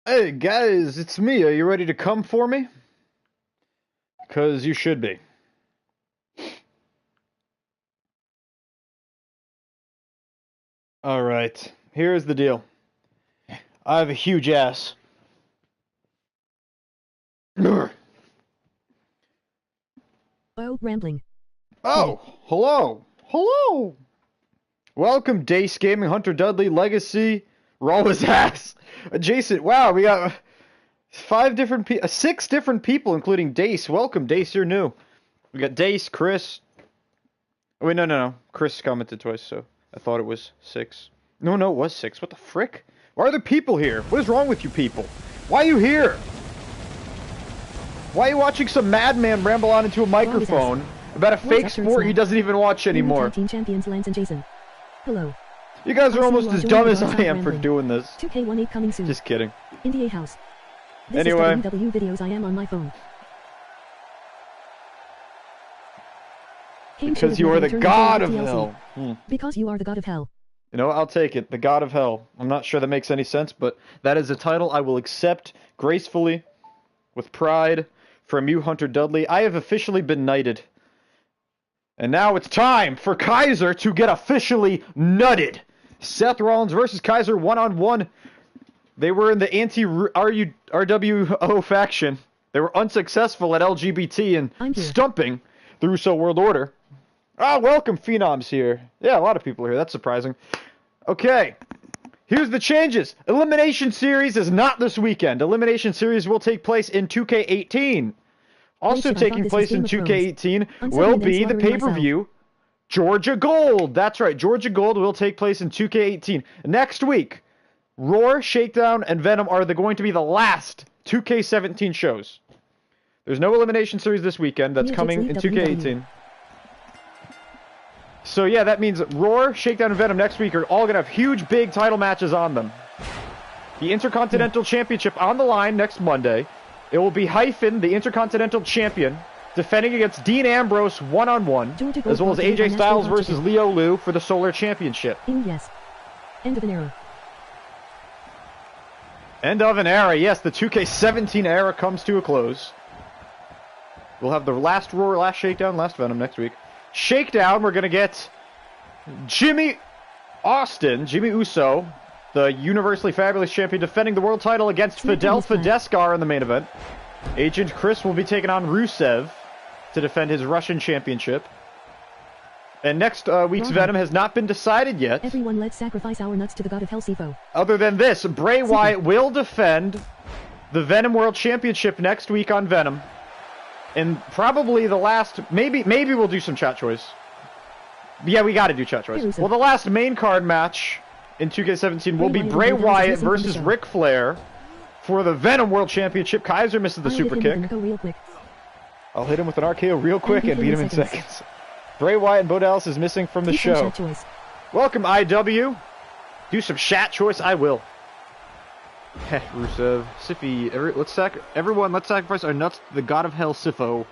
Hey guys, it's me. Are you ready to come for me? Because you should be. Alright, here's the deal. I have a huge ass. Oh, rambling. Oh, hello. Hello. Welcome, Dace Gaming, Hunter Dudley, Legacy, Roll his ass. Adjacent. Wow, we got 6 different people, including Dace. Welcome, Dace, you're new. We got Dace, Chris. Oh, wait, no. Chris commented twice, so I thought it was 6. No, it was 6. What the frick? Why are there people here? What is wrong with you people? Why are you here? Why are you watching some madman ramble on into a microphone about a fake sport he doesn't even watch anymore? Team champions Lance and Jason. Hello. You guys are almost as dumb as I am for doing this. 2K18 coming soon. Just kidding. India House. This Anyway. is RUW videos I am on my phone. Because you are the god of hell. Because you are the god of hell. You know, I'll take it. The god of hell. I'm not sure that makes any sense, but that is a title I will accept gracefully, with pride, from you, Hunter Dudley. I have officially been knighted. And now it's time for Kaiser to get officially nutted. Seth Rollins versus Kaiser one-on-one. They were in the anti-RUW faction. They were unsuccessful at LGBT and stumping the Russo World Order. Ah, welcome, Phenoms here. Yeah, a lot of people are here. That's surprising. Okay, here's the changes. Elimination Series is not this weekend. Elimination Series will take place in 2K18. Also taking place in 2K18 will be the pay-per-view Georgia Gold. That's right, Georgia Gold will take place in 2K18. Next week, Roar, Shakedown, and Venom are going to be the last 2K17 shows. There's no Elimination Series this weekend. That's coming in 2K18. So yeah, that means Roar, Shakedown, and Venom next week are all going to have huge, big title matches on them. The Intercontinental Championship on the line next Monday. It will be Hyphen, the Intercontinental Champion, defending against Dean Ambrose one-on-one, as well as AJ Styles versus Leo Lu for the Solar Championship. Yes. End of an era. End of an era, yes, the 2K17 era comes to a close. We'll have the last Roar, last Shakedown, last Venom next week. Shakedown, we're going to get Jimmy Uso, the Universally Fabulous Champion, defending the world title against Fidel Fideskar in the main event. Agent Chris will be taking on Rusev to defend his Russian Championship. And next week's Venom has not been decided yet. Everyone, let's sacrifice our nuts to the god of hell, Sifo. Other than this, Bray Wyatt will defend the Venom World Championship next week on Venom. And probably the last, maybe we'll do some chat choice. Yeah, we gotta do chat choice. Well, the last main card match in 2K17 will be Bray Wyatt versus Ric Flair for the Venom World Championship. Kaiser misses the super kick. I'll hit him with an RKO real quick and beat him in seconds. Bray Wyatt and Bo Dallas is missing from the show. Welcome, IW. Do some chat choice. I will. Heh, Rusev, Siffy, everyone, let's sacrifice our nuts to the god of hell, Sifo.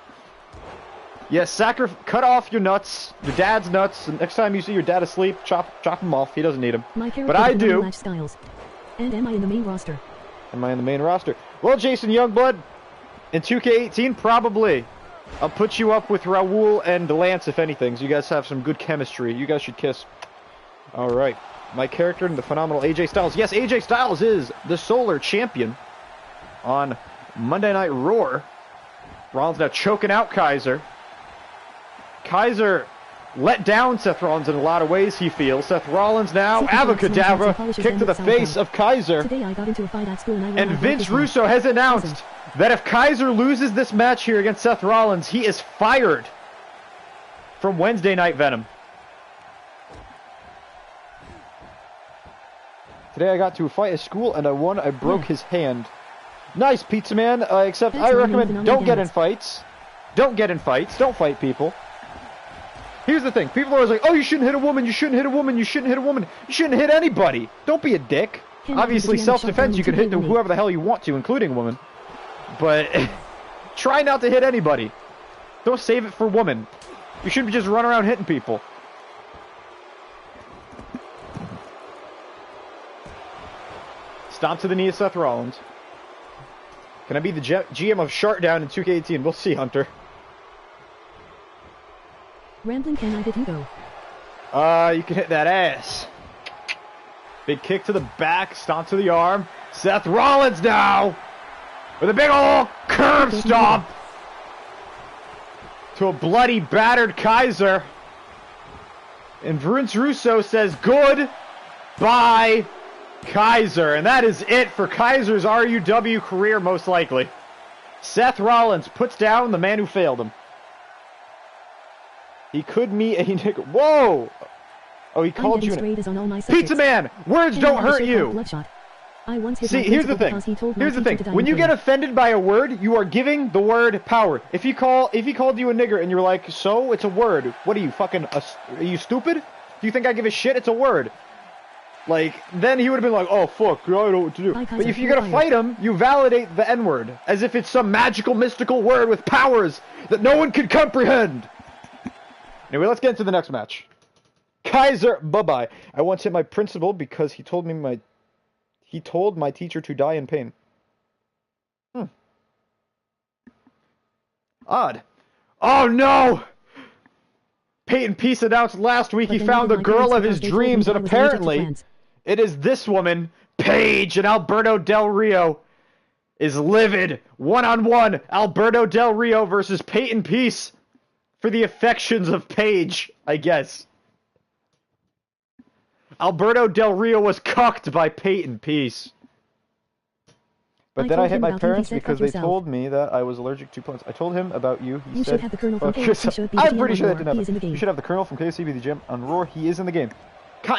Yes, cut off your nuts, your dad's nuts, and next time you see your dad asleep, chop him off. He doesn't need him. But I do. Styles. And am I in the main roster? Am I in the main roster? Well, Jason Youngblood, in 2K18, probably. I'll put you up with Raul and Lance, if anything. So you guys have some good chemistry. You guys should kiss. All right. My character and the phenomenal AJ Styles. Yes, AJ Styles is the Solar Champion on Monday Night Raw. Rollins now choking out Kaiser. Kaiser let down Seth Rollins in a lot of ways, he feels. Seth Rollins now, Avacadabra, kick to the face of Kaiser. Today I got into a fight at school and and Vince Russo has announced that if Kaiser loses this match here against Seth Rollins, he is fired from Wednesday Night Venom. Today I got to a fight at school and I won. I broke his hand. Nice, Pizza Man. Except I recommend don't get in fights. Don't get in fights. Don't fight people. Here's the thing. People are always like, oh, you shouldn't hit a woman. You shouldn't hit a woman. You shouldn't hit a woman. You shouldn't hit anybody. Don't be a dick. Obviously, self-defense, you can hit whoever the hell you want to, including women. But try not to hit anybody. Don't save it for women. You shouldn't just run around hitting people. Stomp to the knee of Seth Rollins. Can I be the GM of Shartdown in 2K18? We'll see, Hunter. Rambling, can I hit you though? You can hit that ass. Big kick to the back, stomp to the arm. Seth Rollins now with a big ol' curb stomp to a bloody, battered Kaiser. And Vince Russo says goodbye, Kaiser. And that is it for Kaiser's RUW career, most likely. Seth Rollins puts down the man who failed him. He could meet a nigga. Whoa! Oh, he called you Pizza Man! Words don't hurt you! See, here's the thing. Here's the thing. When you get offended by a word, you are giving the word power. If he called you a nigger and you're like, so? It's a word. What are you, fucking, are you stupid? Do you think I give a shit? It's a word. Like, then he would have been like, oh, fuck, I don't know what to do. But if you're gonna fight him, you validate the N-word. As if it's some magical, mystical word with powers that no one can comprehend. Anyway, let's get into the next match. Kaiser, bye-bye. I once hit my principal because he told my teacher to die in pain. Odd. Oh no! Peyton Peace announced last week he found the girl of his dreams, and apparently it is this woman, Paige, and Alberto Del Rio is livid. One-on-one, Alberto Del Rio versus Peyton Peace for the affections of Paige, I guess. Alberto Del Rio was cucked by Peyton Peace. But then I hit my parents because they told me that I was allergic to plants. I told him about you. He said, I'm pretty sure that didn't happen. You should have the Colonel from KFC be the GM on Roar. He is in the game.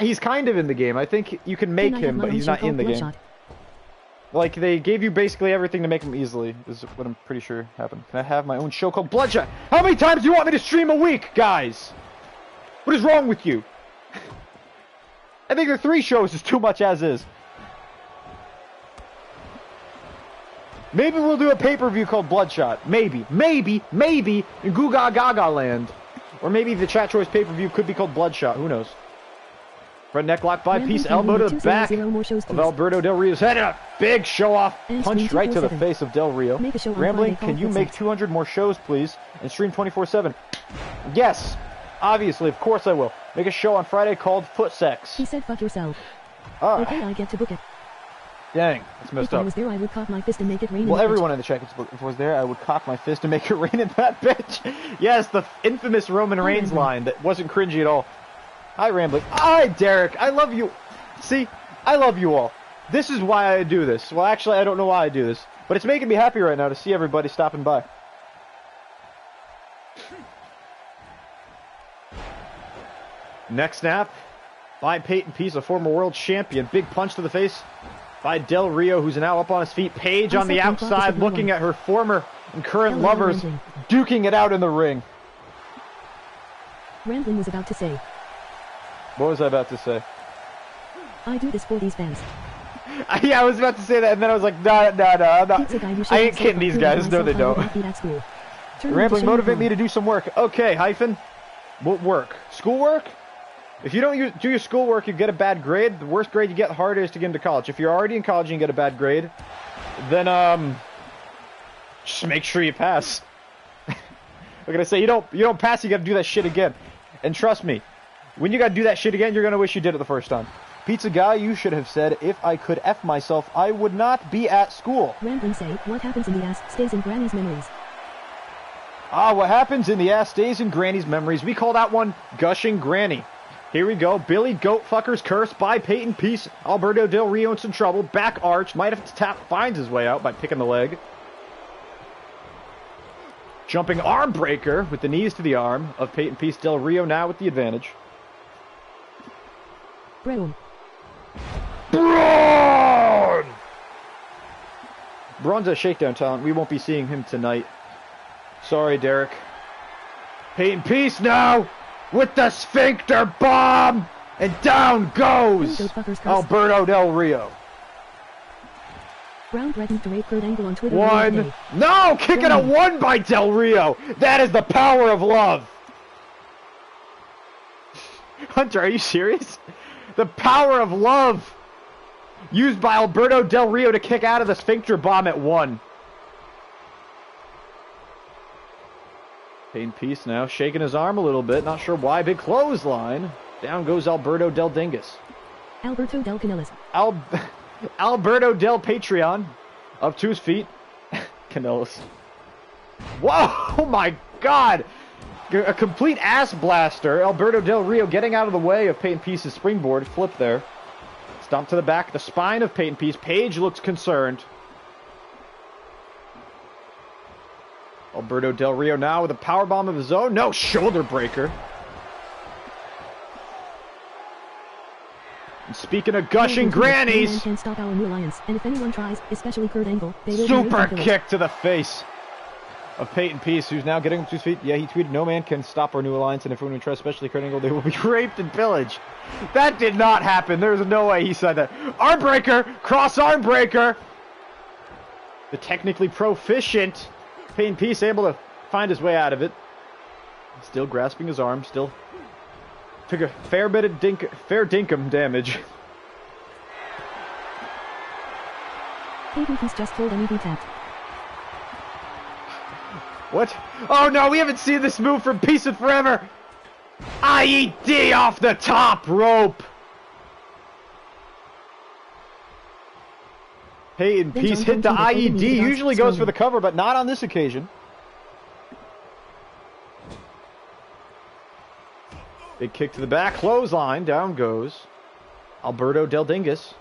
He's kind of in the game. I think you can make him, but he's not in the game. Like, they gave you basically everything to make him easily, is what I'm pretty sure happened. Can I have my own show called Bloodshot? How many times do you want me to stream a week, guys? What is wrong with you? I think the 3 shows is too much as is. Maybe we'll do a pay-per-view called Bloodshot. Maybe in Googa Gaga land. Or maybe the chat choice pay-per-view could be called Bloodshot. Who knows? Front neck lock by Peace, elbow to the back of Alberto Del Rio's head. A big show-off punch right to the face of Del Rio. Rambling, can you make 200 more shows, please, and stream 24/7? Yes, obviously, of course I will. Make a show on Friday called Foot Sex. He said, "Fuck yourself." Okay, I get to book it. Dang, that's messed up. If I was there, I would cock my fist and make it rain. Well, everyone in the chat gets booked. If I was there, I would cock my fist and make it rain in that bitch. Yes, the infamous Roman Reigns line that wasn't cringy at all. Hi, Rambling. Hi, Derek. I love you. See, I love you all. This is why I do this. Well, actually, I don't know why I do this. But it's making me happy right now to see everybody stopping by. Next snap by Peyton Peace, a former world champion. Big punch to the face by Del Rio, who's now up on his feet. Paige on the outside looking at her former and current lovers, duking it out in the ring. Rambling was about to say. What was I about to say? I do this for these fans. Yeah, I was about to say that, and then I was like, no, I'm not. I ain't kidding these guys. No, they don't. Rambling, motivate me to do some work. Okay, hyphen. What work? Schoolwork? If you don't do your schoolwork, you get a bad grade. The worst grade you get, the harder it is to get into college. If you're already in college and you get a bad grade, then, just make sure you pass. What can I say? You don't pass, you gotta do that shit again. And trust me, when you gotta do that shit again, you're gonna wish you did it the first time. Pizza Guy, you should have said, if I could F myself, I would not be at school. Rambling say, what happens in the ass stays in Granny's memories. Ah, what happens in the ass stays in Granny's memories. We call that one Gushing Granny. Here we go. Billy Goat Fucker's Curse by Peyton Peace. Alberto Del Rio in some trouble. Back arch. Might have to tap. Finds his way out by picking the leg. Jumping arm breaker with the knees to the arm of Peyton Peace. Del Rio now with the advantage. Braun. Braun's a shakedown talent. We won't be seeing him tonight. Sorry, Derek. Peyton Peace now with the sphincter bomb. And down goes Alberto Del Rio. Brown threatened to rape Kurt Angle on Twitter. One. No! Kicking a 1 by Del Rio. That is the power of love. Hunter, are you serious? The power of love used by Alberto Del Rio to kick out of the sphincter bomb at 1. Peyton Peace now shaking his arm a little bit. Not sure why. Big clothesline. Down goes Alberto Del Dingus. Alberto Del Canellas. Alberto Del Patreon. Up to his feet. Canellas. Whoa! Oh my god! A complete ass blaster. Alberto Del Rio getting out of the way of Peyton Peace's springboard. Flip there. Stomp to the back. The spine of Peyton Peace. Page looks concerned. Alberto Del Rio now with a powerbomb of his own. No, shoulder breaker. And speaking of gushing grannies. Can stop our new alliance, and if anyone tries, especially Kurt Angle, they will super kick to the face of Peyton Peace, who's now getting up to his feet. Yeah, he tweeted, "No man can stop our new alliance, and if anyone tries, especially Kurt Angle, they will be raped and pillaged." That did not happen. There's no way he said that. Arm breaker, cross arm breaker. The technically proficient Peyton Peace able to find his way out of it. Still grasping his arm, still took a fair bit of dinkum damage. Peyton Peace just told him he tapped. What? Oh no, we haven't seen this move from Peace in forever! IED off the top rope! Peyton Peace hit the IED, usually goes for the cover, but not on this occasion. Big kick to the back, clothesline, down goes Alberto Del Dingus.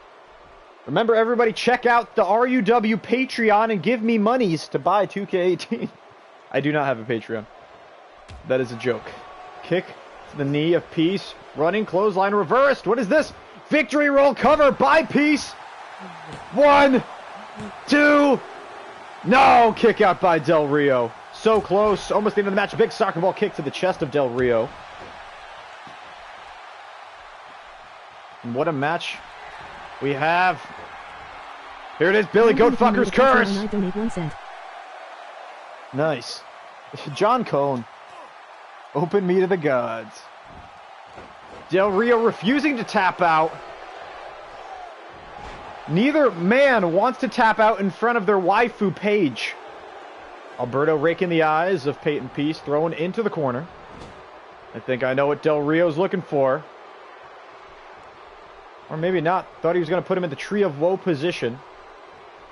Remember, everybody, check out the RUW Patreon and give me monies to buy 2K18. I do not have a Patreon. That is a joke. Kick to the knee of Peace. Running clothesline reversed. What is this? Victory roll cover by Peace. 1, 2. No, kick out by Del Rio. So close. Almost the end of the match. Big soccer ball kick to the chest of Del Rio. And what a match we have. Here it is, Billy Goatfucker's curse. I donate 1 cent. Nice. John Cone. Open me to the gods. Del Rio refusing to tap out. Neither man wants to tap out in front of their waifu Paige. Alberto raking the eyes of Peyton Peace, thrown into the corner. I think I know what Del Rio's looking for. Or maybe not. Thought he was going to put him in the Tree of Woe position.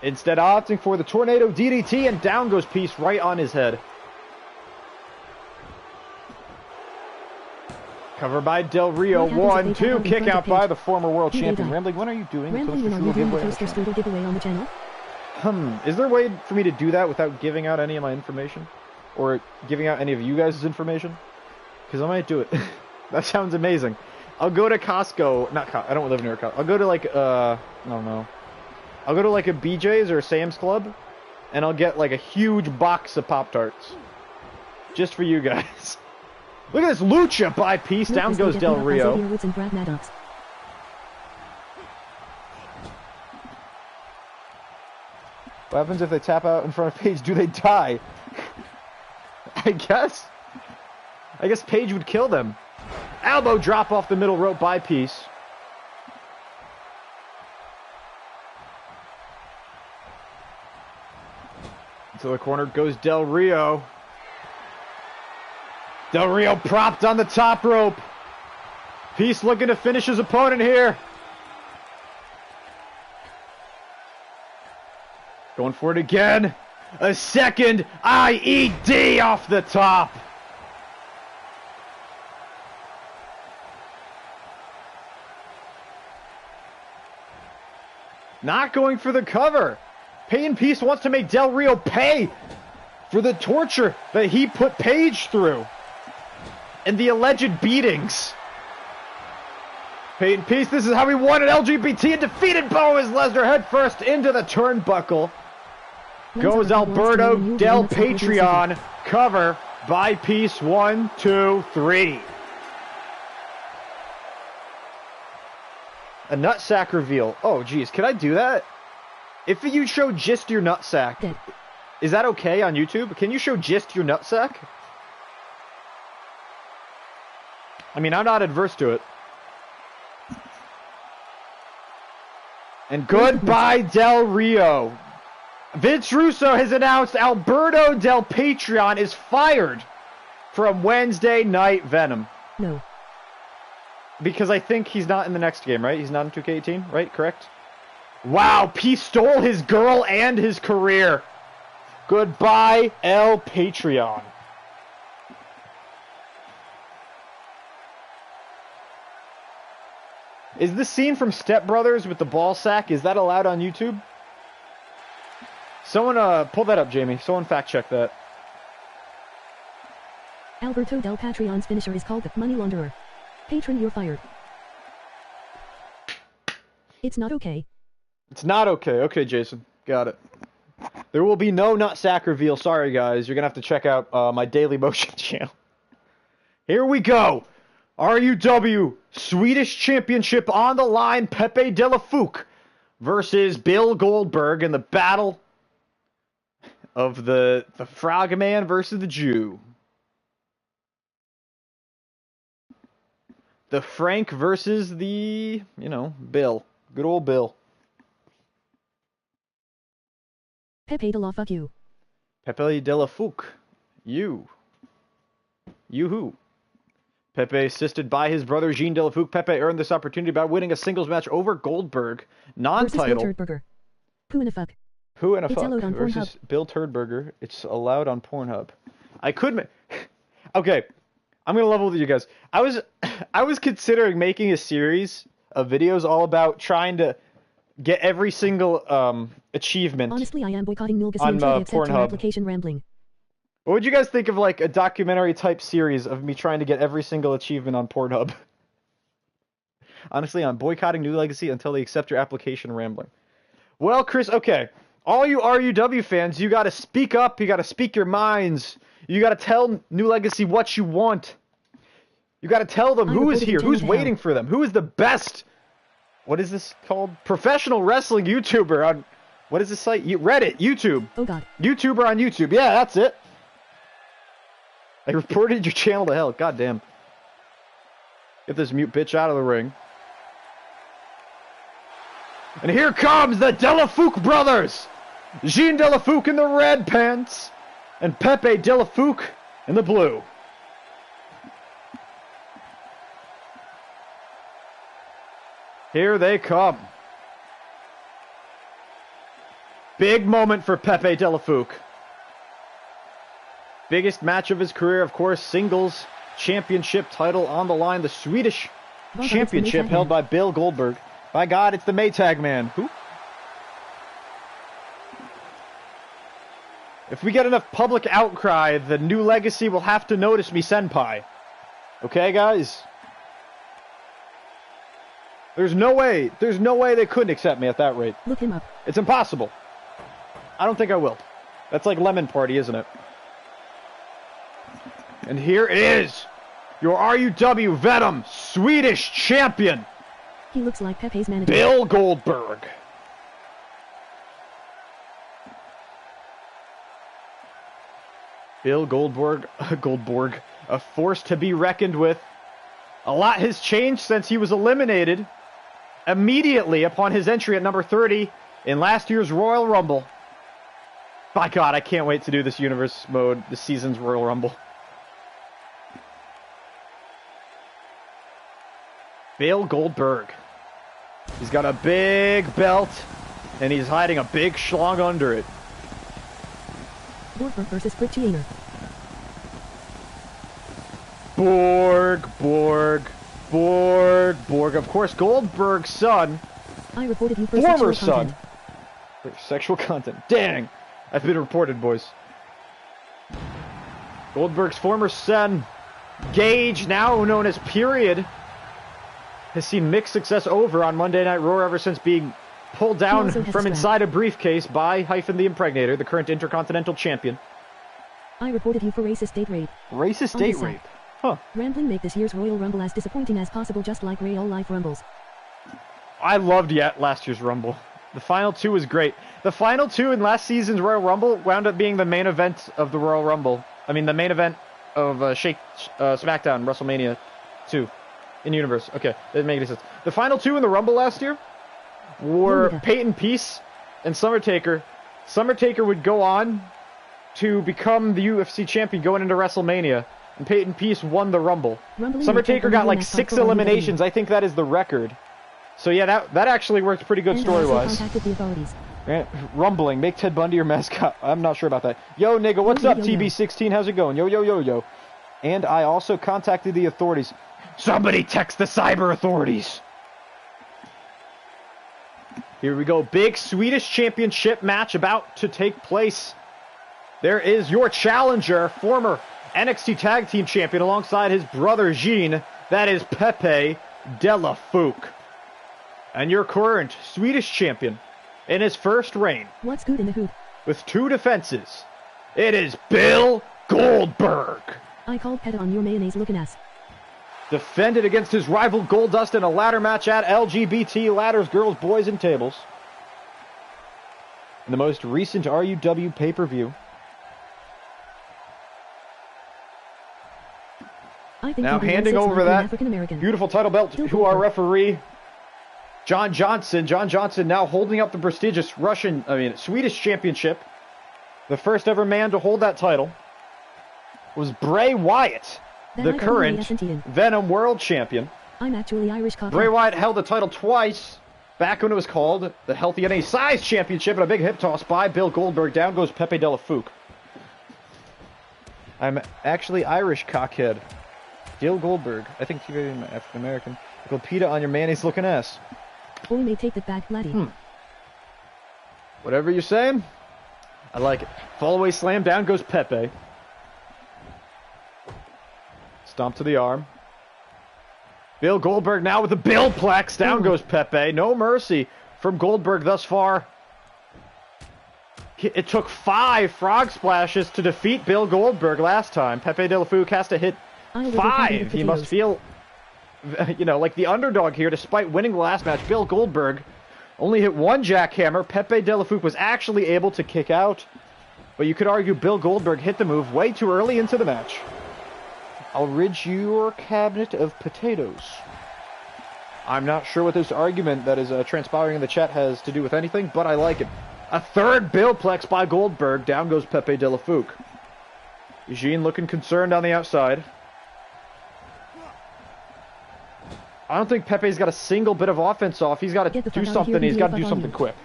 Instead, opting for the Tornado DDT, and down goes Peace right on his head. Cover by Del Rio. 1, 2. Kick out by the former world champion. Rambling, what are you doing? Rambling, you're doing the Toaster Strudel giveaway on the channel? Is there a way for me to do that without giving out any of my information? Or giving out any of you guys' information? Because I might do it. That sounds amazing. I'll go to Costco. I don't live near Costco. I'll go to like, I don't know. I'll go to like a BJ's or a Sam's Club, and I'll get like a huge box of Pop-Tarts. Just for you guys. Look at this lucha by Peace. Down goes Del Rio. What happens if they tap out in front of Paige? Do they die? I guess Paige would kill them. Elbow drop off the middle rope by Peace. Into the corner goes Del Rio. Del Rio propped on the top rope. Peace looking to finish his opponent here. Going for it again. A second IED off the top. Not going for the cover. Peyton Peace wants to make Del Rio pay for the torture that he put Paige through. And the alleged beatings. Peyton Peace, this is how he won an LGBT and defeated Boaz Lesnar headfirst into the turnbuckle. Goes Alberto Del Patreon. Cover by Peace. 1, 2, 3. A nutsack reveal. Oh, geez. Can I do that? If you show just your nutsack, is that okay on YouTube? Can you show just your nutsack? I mean, I'm not adverse to it. And goodbye, Del Rio. Vince Russo has announced Alberto Del Patreon is fired from Wednesday Night Venom. No. Because I think he's not in the next game, right? He's not in 2K18, right? Correct? Wow, P stole his girl and his career. Goodbye, El Patreon. Is this scene from Step Brothers with the ball sack, is that allowed on YouTube? Someone, pull that up, Jamie. Someone fact check that. Alberto Del Patreon's finisher is called the Money Launderer. Patron, you're fired. It's not okay. It's not okay. Okay, Jason. Got it. There will be no nutsack reveal. Sorry, guys. You're going to have to check out my Daily Motion channel. Here we go. RUW Swedish Championship on the line. Pepe de la Fouque versus Bill Goldberg in the battle of the Frogman versus the Jew. The Frank versus the, Bill. Good old Bill. Pepe de la fuck you. Pepe de la Fouque. You. You who? Pepe, assisted by his brother Jean de la Fouque. Pepe earned this opportunity by winning a singles match over Goldberg. Non-title. Versus Bill Turdberger. Who in a fuck? Who in a It's fuck allowed on versus Pornhub. Bill Turdberger. It's allowed on Pornhub. I could okay, I'm gonna level with you guys. I was considering making a series of videos all about trying to get every single achievement. Honestly, I am boycotting Nulgus on until they accept your Pornhub. application rambling. What would you guys think of like a documentary type series of me trying to get every single achievement on Pornhub? Honestly, I'm boycotting New Legacy until they accept your application rambling. Well, Chris, okay. All you RUW fans, you gotta speak up, you gotta speak your minds. You gotta tell New Legacy what you want. You gotta tell them who is here, who's waiting for them, who is the best, what is this called? Professional wrestling YouTuber on, what is this site? Reddit, YouTube. Oh god. YouTuber on YouTube, yeah, that's it. I reported your channel to hell, goddamn. Get this mute bitch out of the ring. And here comes the De La Fouque brothers! Jean De La Fouque in the red pants, and Pepe De La Fouque in the blue. Here they come. Big moment for Pepe De La Fouque. Biggest match of his career, of course, singles championship title on the line. The Swedish championship held by Bill Goldberg. By God, it's the Maytag Man. Who? If we get enough public outcry, the New Legacy will have to notice me, Senpai. Okay, guys? There's no way they couldn't accept me at that rate. Look him up. It's impossible. I don't think I will. That's like Lemon Party, isn't it? And here is your RUW Venom Swedish champion, He looks like Pepe's manager. Bill Goldberg. Bill Goldberg, a force to be reckoned with. A lot has changed since he was eliminated immediately upon his entry at number 30 in last year's Royal Rumble. By God, I can't wait to do this universe mode, this season's Royal Rumble. Bill Goldberg. He's got a big belt, and he's hiding a big schlong under it. Goldberg versus Fritchianer. Borg. Of course, Goldberg's son. I reported you for Former sexual content. son. For sexual content. Dang. I've been reported, boys. Goldberg's former son, Gage, now known as Period, has seen mixed success over on Monday Night Raw ever since being pulled down from inside a briefcase by Hyphen the Impregnator, the current Intercontinental Champion. I reported you for racist date rape. Racist date rape? Huh. Rambling make this year's Royal Rumble as disappointing as possible, just like real life Rumbles. I loved last year's Rumble. The final two was great. The final two in last season's Royal Rumble wound up being the main event of the Royal Rumble. I mean, the main event of SmackDown WrestleMania 2 in universe. Okay, that didn't make any sense. The final two in the Rumble last year were Peyton Peace and Summer Taker. Summer Taker would go on to become the UFC champion going into WrestleMania. and Peyton Peace won the Rumble. Rumbling Summer United Taker got like mascot 6 for RUW. eliminations. I think that is the record. So yeah, that actually worked pretty good And I also story-wise. contacted the authorities. Rumbling, make Ted Bundy your mascot. I'm not sure about that. Yo, nigga, what's Yo, up, yo, yo. TB16? How's it going? Yo, yo, yo, yo. And I also contacted the authorities. Somebody text the cyber authorities. Here we go. Big Swedish Championship match about to take place. There is your challenger, former NXT Tag Team Champion, alongside his brother Jean. That is Pepe Della Fuke. And your current Swedish champion in his first reign, What's good in the hood? with 2 defenses, it is Bill Goldberg. I called Peta on your mayonnaise looking ass. Defended against his rival Goldust in a ladder match at LGBT Ladders, Girls, Boys, and Tables. In the most recent RUW pay-per-view. I think Now he handing over that African American. beautiful title belt Bill to our Goldberg. referee, John Johnson. John Johnson now holding up the prestigious Swedish championship. The first ever man to hold that title was Bray Wyatt, That the I can current really SNT in. Venom World Champion. I'm actually Irish cocker. Bray Wyatt held the title twice, back when it was called the Healthy NA Size Championship, and a big hip toss by Bill Goldberg. Down goes Pepe Della Fuke. I'm actually Irish cockhead. Bill Goldberg. I think he's African American. Go PETA on your mayonnaise looking ass. Boy may take that back, laddie. Whatever you're saying, I like it. Fall away slam, down goes Pepe. Stomp to the arm. Bill Goldberg now with the Billplex. Down goes Pepe. No mercy from Goldberg thus far. It took 5 frog splashes to defeat Bill Goldberg last time. Pepe De La Fuque has to hit I'll go cabbage 5. with He must feel, like the underdog here, despite winning the last match. Bill Goldberg only hit 1 jackhammer. Pepe De La Fuque was actually able to kick out. But you could argue Bill Goldberg hit the move way too early into the match. I'll rid your cabinet of potatoes. I'm not sure what this argument that is transpiring in the chat has to do with anything, but I like it. A 3rd Billplex by Goldberg. Down goes Pepe De La Fuque. Eugene looking concerned on the outside. I don't think Pepe's got a single bit of offense off. He's got to do something. He's got to do something quick.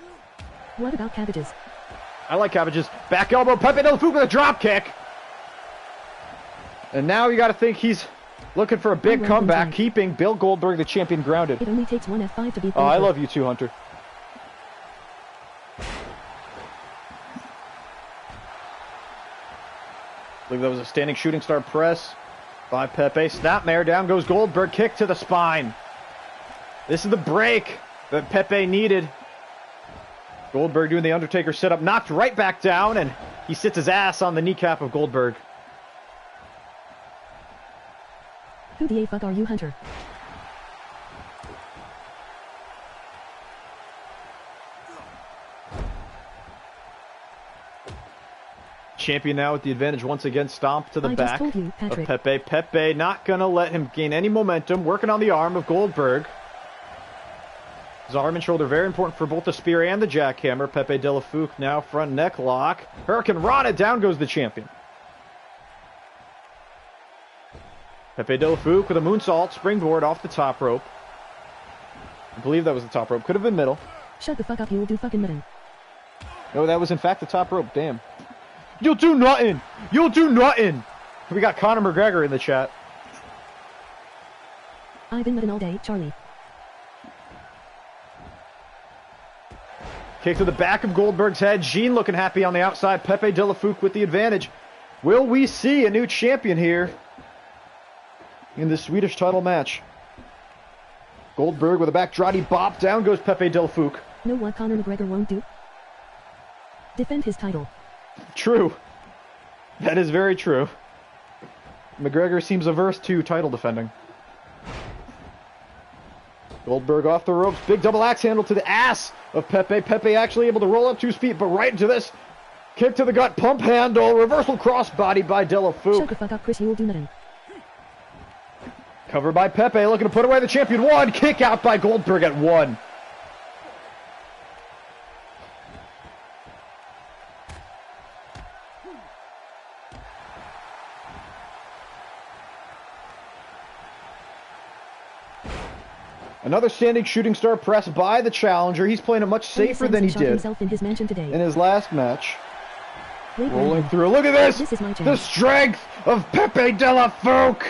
What about cabbages? I like cabbages. Back elbow. Pepe De La Fuque with a drop kick. And now you got to think he's looking for a big comeback, keeping Bill Goldberg, the champion, grounded. It only takes 1 F5 to beat Oh, I Goldberg. love you too, Hunter. I believe that was a standing shooting star press by Pepe. Snapmare, down goes Goldberg. Kick to the spine. This is the break that Pepe needed. Goldberg doing the Undertaker setup, knocked right back down, and he sits his ass on the kneecap of Goldberg. Who the fuck are you, Hunter? Champion now with the advantage once again. Stomp to the I just back told you, of Patrick. Pepe. Pepe not going to let him gain any momentum. Working on the arm of Goldberg. His arm and shoulder very important for both the spear and the jackhammer. Pepe De La Fuque now front neck lock. Hurricane Rana, down goes the champion. Pepe De La Fuque with a moonsault springboard off the top rope. I believe that was the top rope. Could have been middle. Shut the fuck up, you'll do fucking nothing. No, that was in fact the top rope. Damn. You'll do nothing. You'll do nothing. We got Conor McGregor in the chat. I've been nothing all day, Charlie. Kick to the back of Goldberg's head. Jean looking happy on the outside. Pepe De La Fuque with the advantage. Will we see a new champion here in the Swedish title match? Goldberg with a back drotty bop. Down goes Pepe De La Fuque. Know what Conor McGregor won't do? Defend his title. True. That is very true. McGregor seems averse to title defending. Goldberg off the ropes. Big double axe handle to the ass of Pepe. Pepe actually able to roll up to his feet, but right into this. Kick to the gut. Pump handle. Reversal crossbody by De La Fuque. Shut the fuck up, Chris, you'll do nothing. Covered by Pepe. Looking to put away the champion. 1. Kick out by Goldberg at 1. Another standing shooting star press by the challenger. He's playing it much safer than he did himself in his mansion today. in his last match. Great Rolling rambling. through. Look at this! This is my The chance. strength of Pepe de la Fouque!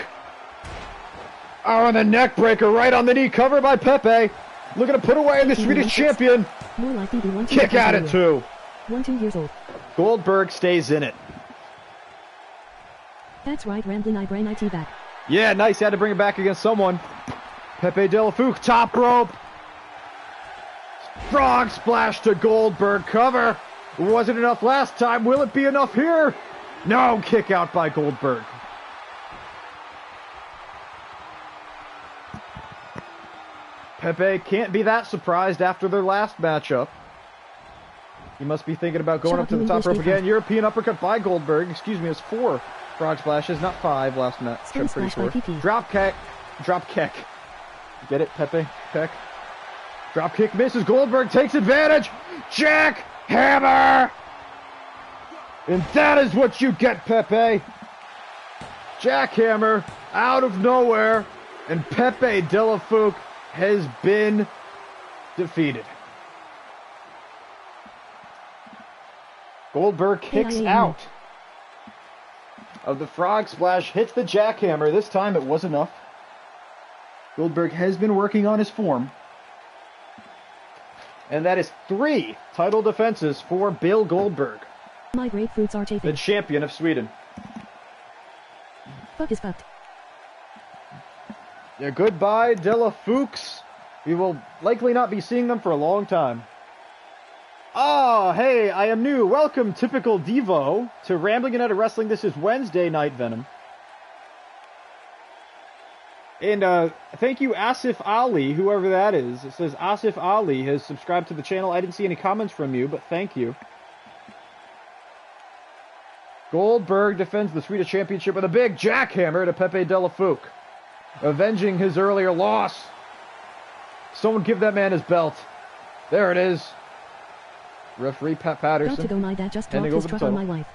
Oh, and the neck breaker right on the knee. Covered by Pepe. Looking to put away the Swedish champion. More likely be 1-2 Kick at it, too. 1-2 years old. Goldberg stays in it. That's right, Rambling I bring IT back. Yeah, nice. He had to bring it back against someone. Pepe de la Fouque, top rope. Frog splash to Goldberg. Cover. Wasn't enough last time. Will it be enough here? No, kick out by Goldberg. Pepe can't be that surprised after their last matchup. He must be thinking about going up to the top rope again. European uppercut by Goldberg. Excuse me, it's 4 frog splashes, not 5 last match. I'm pretty sure. Drop kick. Drop kick. Get it, Pepe? Peck. Drop kick misses. Goldberg takes advantage. Jack Hammer! And that is what you get, Pepe. Jackhammer out of nowhere. And Pepe de la Fouque has been defeated. Goldberg kicks out of the frog splash, hits the jackhammer. This time it was enough. Goldberg has been working on his form. And that is 3 title defenses for Bill Goldberg. My grapefruits are chafing. The champion of Sweden. Fuck is fucked. Yeah, goodbye, De La Fouques. We will likely not be seeing them for a long time. Oh, hey, I am new. Welcome, Typical Devo, to Rambling United Wrestling. This is Wednesday Night Venom. And thank you, Asif Ali, whoever that is. It says Asif Ali has subscribed to the channel. I didn't see any comments from you, but thank you. Goldberg defends the Swedish Championship with a big jackhammer to Pepe de la Fouque, avenging his earlier loss. Someone give that man his belt. There it is. Referee Pat Patterson. Got to go, my dad just dropped his truck on my wife.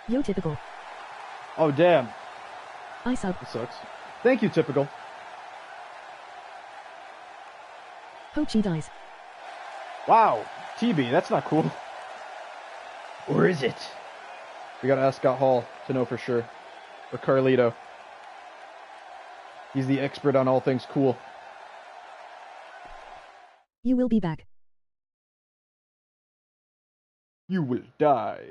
Yo, Typical. Oh, damn. I sub. That sucks. Thank you, Typical. Hope she dies. Wow. TB, that's not cool. Or is it? We gotta ask Scott Hall to know for sure. Or Carlito. He's the expert on all things cool. You will be back. You will die.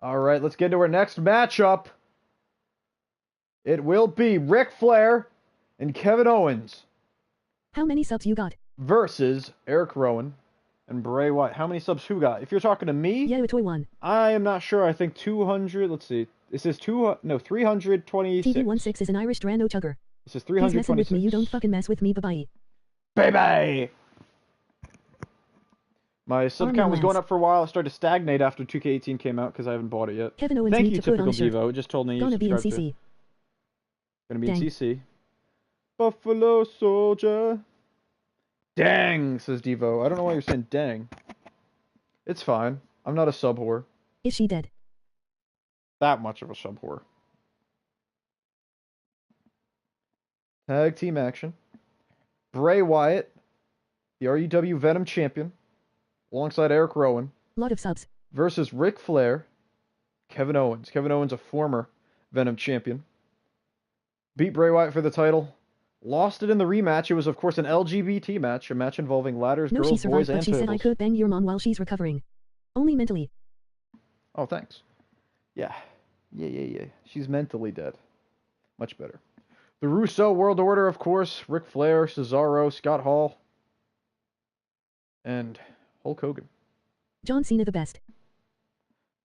Alright, let's get into our next matchup. It will be Ric Flair and Kevin Owens How many subs you got? versus Eric Rowan and Bray Wyatt. How many subs who got? If you're talking to me, Yeah, toy one. I am not sure. I think 200. Let's see. This is 326. TV16 is an Irish Drano chugger. This is He's messing with 326. me, you don't fucking mess with me, bye-bye. Baby! My sub Army count was going Lance. up for a while. It started to stagnate after 2K18 came out because I haven't bought it yet. Kevin Owens Thank needs you, to put on Typical a shirt. Devo. It just told me you Gonna be in subscribed to. CC. Gonna be in Dang. CC. Buffalo Soldier. Dang, says Devo. I don't know why you're saying dang. It's fine. I'm not a sub whore. Is she dead? That much of a sub whore. Tag team action. Bray Wyatt, the RUW Venom champion, alongside Eric Rowan, Lot of subs. versus Ric Flair, Kevin Owens. Kevin Owens, a former Venom champion. Beat Bray Wyatt for the title. Lost it in the rematch. It was, of course, an LGBT match. A match involving ladders, No, she girls, survived, boys, but and she said I tables. could bang your mom while she's recovering. Only mentally. Oh, thanks. Yeah. Yeah. She's mentally dead. Much better. The Russo World Order, of course. Ric Flair, Cesaro, Scott Hall, and Hulk Hogan. John Cena the best.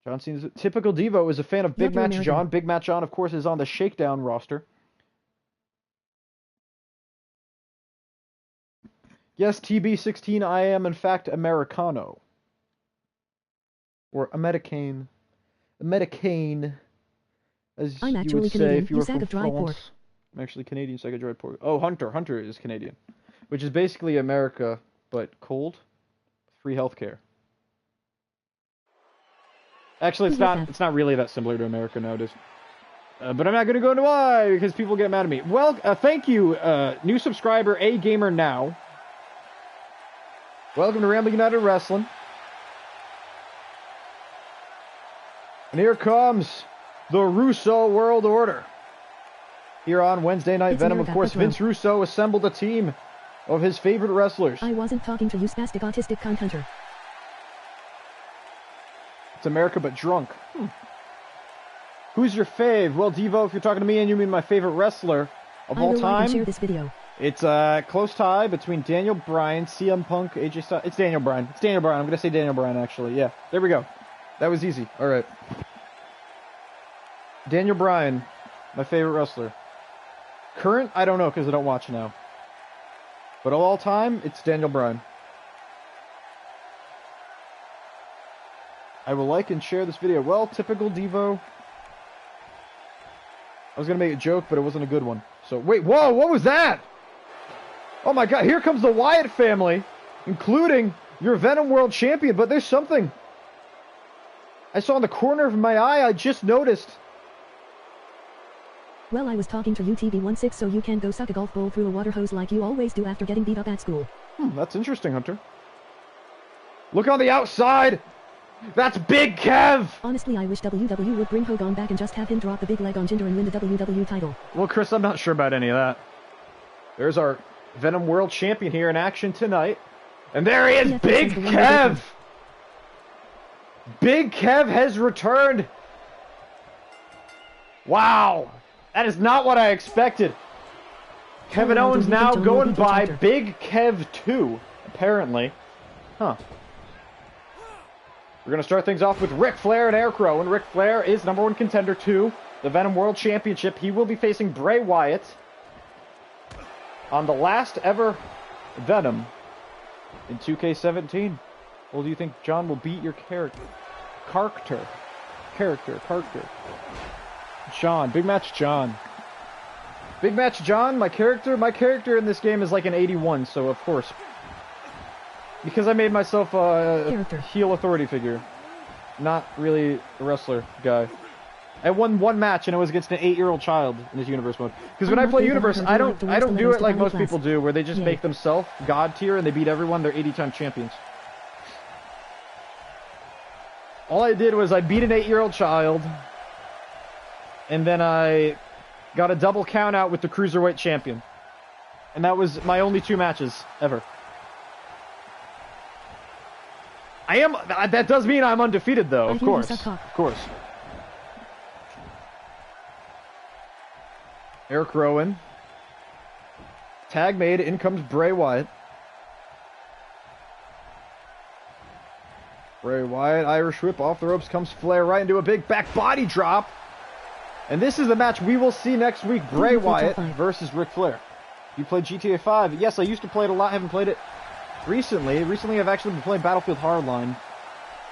John Cena's Typical Devo is a fan of Big Love you, Match American. John. Big Match John, of course, is on the Shakedown roster. Yes, TB16, I am, in fact, Americano. Or Americane. Americane, as I'm you actually would say Canadian, if you you were sack from of dry pork. France. I'm actually Canadian, sack of dried pork. Oh, Hunter. Hunter is Canadian. Which is basically America, but cold. Free healthcare. Actually, Who would have? it's not really that similar to America nowadays. But I'm not going to go into why, because people get mad at me. Well, thank you, new subscriber, A Gamer Now. Welcome to Rambling United Wrestling. And here comes the Russo World Order. Here on Wednesday Night Venom, of course, Vince Russo assembled a team of his favorite wrestlers. I wasn't talking to you, spastic autistic cunt hunter. It's America but drunk. Who's your fave? Well, Devo, if you're talking to me and you mean my favorite wrestler of all time, and share this video. It's a close tie between Daniel Bryan, CM Punk, AJ Styles. It's Daniel Bryan. It's Daniel Bryan. I'm going to say Daniel Bryan, actually. Yeah, there we go. That was easy. All right. Daniel Bryan, my favorite wrestler. Current, I don't know because I don't watch now. But of all time, it's Daniel Bryan. I will like and share this video. Well, typical Devo. I was going to make a joke, but it wasn't a good one. So, wait, whoa, what was that? Oh my god, here comes the Wyatt family, including your Venom World Champion, but there's something I saw in the corner of my eye I just noticed. Well, I was talking to UTV16 so you can't go suck a golf ball through a water hose like you always do after getting beat up at school. That's interesting, Hunter. Look on the outside! That's Big Kev! Honestly, I wish WW would bring Hogan back and just have him drop the big leg on Jinder and win the WW title. Well, Chris, I'm not sure about any of that. There's our Venom World Champion here in action tonight. And there he is, Big Kev! Big Kev has returned! Wow! That is not what I expected. Kevin Owens now going by Big Kev 2, apparently. Huh. We're going to start things off with Ric Flair and Eric Rowan. Ric Flair is #1 contender to the Venom World Championship. He will be facing Bray Wyatt on the last ever Venom in 2K17. Well, do you think John will beat your character? John. Big Match John. Big Match John, my character in this game is like an 81, so of course. Because I made myself a heel authority figure. Not really a wrestler guy. I won one match and it was against an 8-year-old child in this universe mode. Because when I play universe, I don't do it like most people do, where they just make themselves god tier and they beat everyone. They're 80-time champions. All I did was I beat an 8-year-old child, and then I got a double count out with the Cruiserweight champion. And that was my only 2 matches ever. That does mean I'm undefeated though, of course. Of course. Eric Rowan. Tag made, in comes Bray Wyatt. Bray Wyatt, Irish whip, off the ropes comes Flair right into a big back body drop. And this is the match we will see next week, Bray Wyatt versus Ric Flair. You played GTA 5. Yes, I used to play it a lot, haven't played it recently. Recently I've actually been playing Battlefield Hardline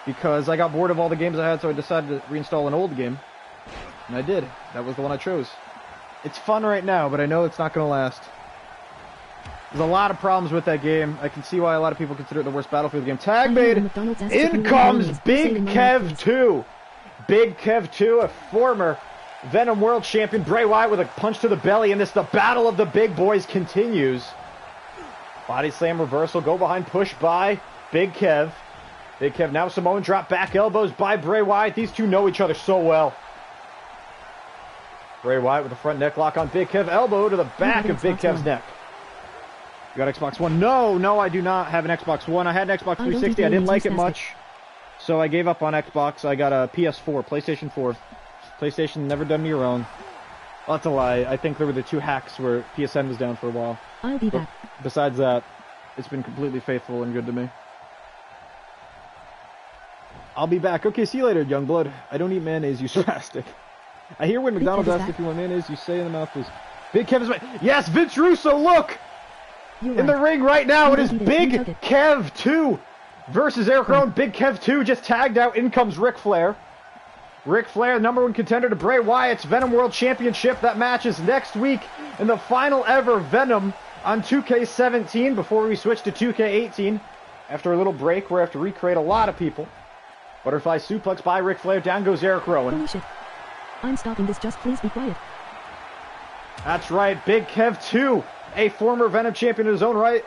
because I got bored of all the games I had, so I decided to reinstall an old game. And I did. That was the one I chose. It's fun right now, but I know it's not going to last. There's a lot of problems with that game. I can see why a lot of people consider it the worst Battlefield game. Tag made. In comes Big Kev 2. Big Kev 2, a former Venom World Champion. Bray Wyatt with a punch to the belly, and the battle of the big boys continues. Body slam reversal, go behind, push by Big Kev. Big Kev now Samoan drop back elbows by Bray Wyatt. These two know each other so well. Bray Wyatt with a front neck lock on Big Kev. Elbow to the back of Big Kev's neck. You got Xbox One? No, I do not have an Xbox One. I had an Xbox 360. I didn't like it much, so I gave up on Xbox. I got a PS4, PlayStation 4. PlayStation never done me wrong. Well, that's a lie. I think there were the 2 hacks where PSN was down for a while. I'll be back. Besides that, it's been completely faithful and good to me. I'll be back. Okay, see you later, Youngblood. I don't eat mayonnaise, you spastic. I hear when McDonald's asks if you want mayonnaise, you say in the mouth, please. Big Kev is right. Yes, Vince Russo, look! In the ring right now, it is Big Kev 2 versus Eric Rowan. Big Kev 2 just tagged out. In comes Ric Flair. Ric Flair, #1 contender to Bray Wyatt's Venom World Championship. That match is next week in the final ever Venom on 2K17 before we switch to 2K18. After a little break, we're going to have to recreate a lot of people. Butterfly suplex by Ric Flair. Down goes Eric Rowan. I'm stopping this, just please be quiet. That's right, Big Kev 2, a former Venom champion in his own right,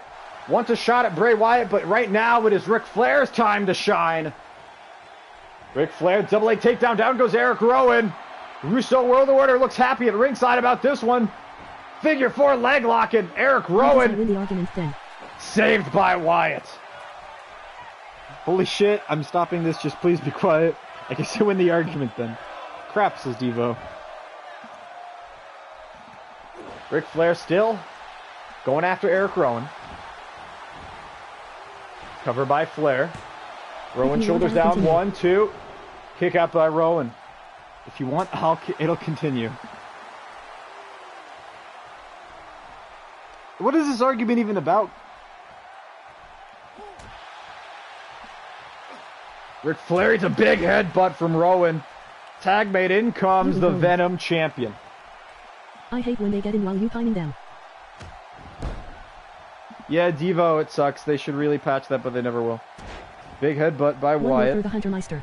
wants a shot at Bray Wyatt, but right now it is Ric Flair's time to shine. Ric Flair, double leg takedown, down goes Eric Rowan. Russo World Order looks happy at ringside about this one. Figure 4 leg lock, and Eric Rowan win the argument then. Saved by Wyatt. Holy shit, I'm stopping this, just please be quiet. I guess I win the argument then. Crap, says Devo. Ric Flair still going after Eric Rowan. Cover by Flair. Rowan shoulders down, continue. 1, 2. Kick out by Rowan. If you want, it'll continue. What is this argument even about? Ric Flair, it's a big headbutt from Rowan. Tag made, in comes the Venom champion. I hate when they get in while you pining them. Yeah, Devo, it sucks. They should really patch that, but they never will. Big headbutt by One more Wyatt. for the Hunter Meister.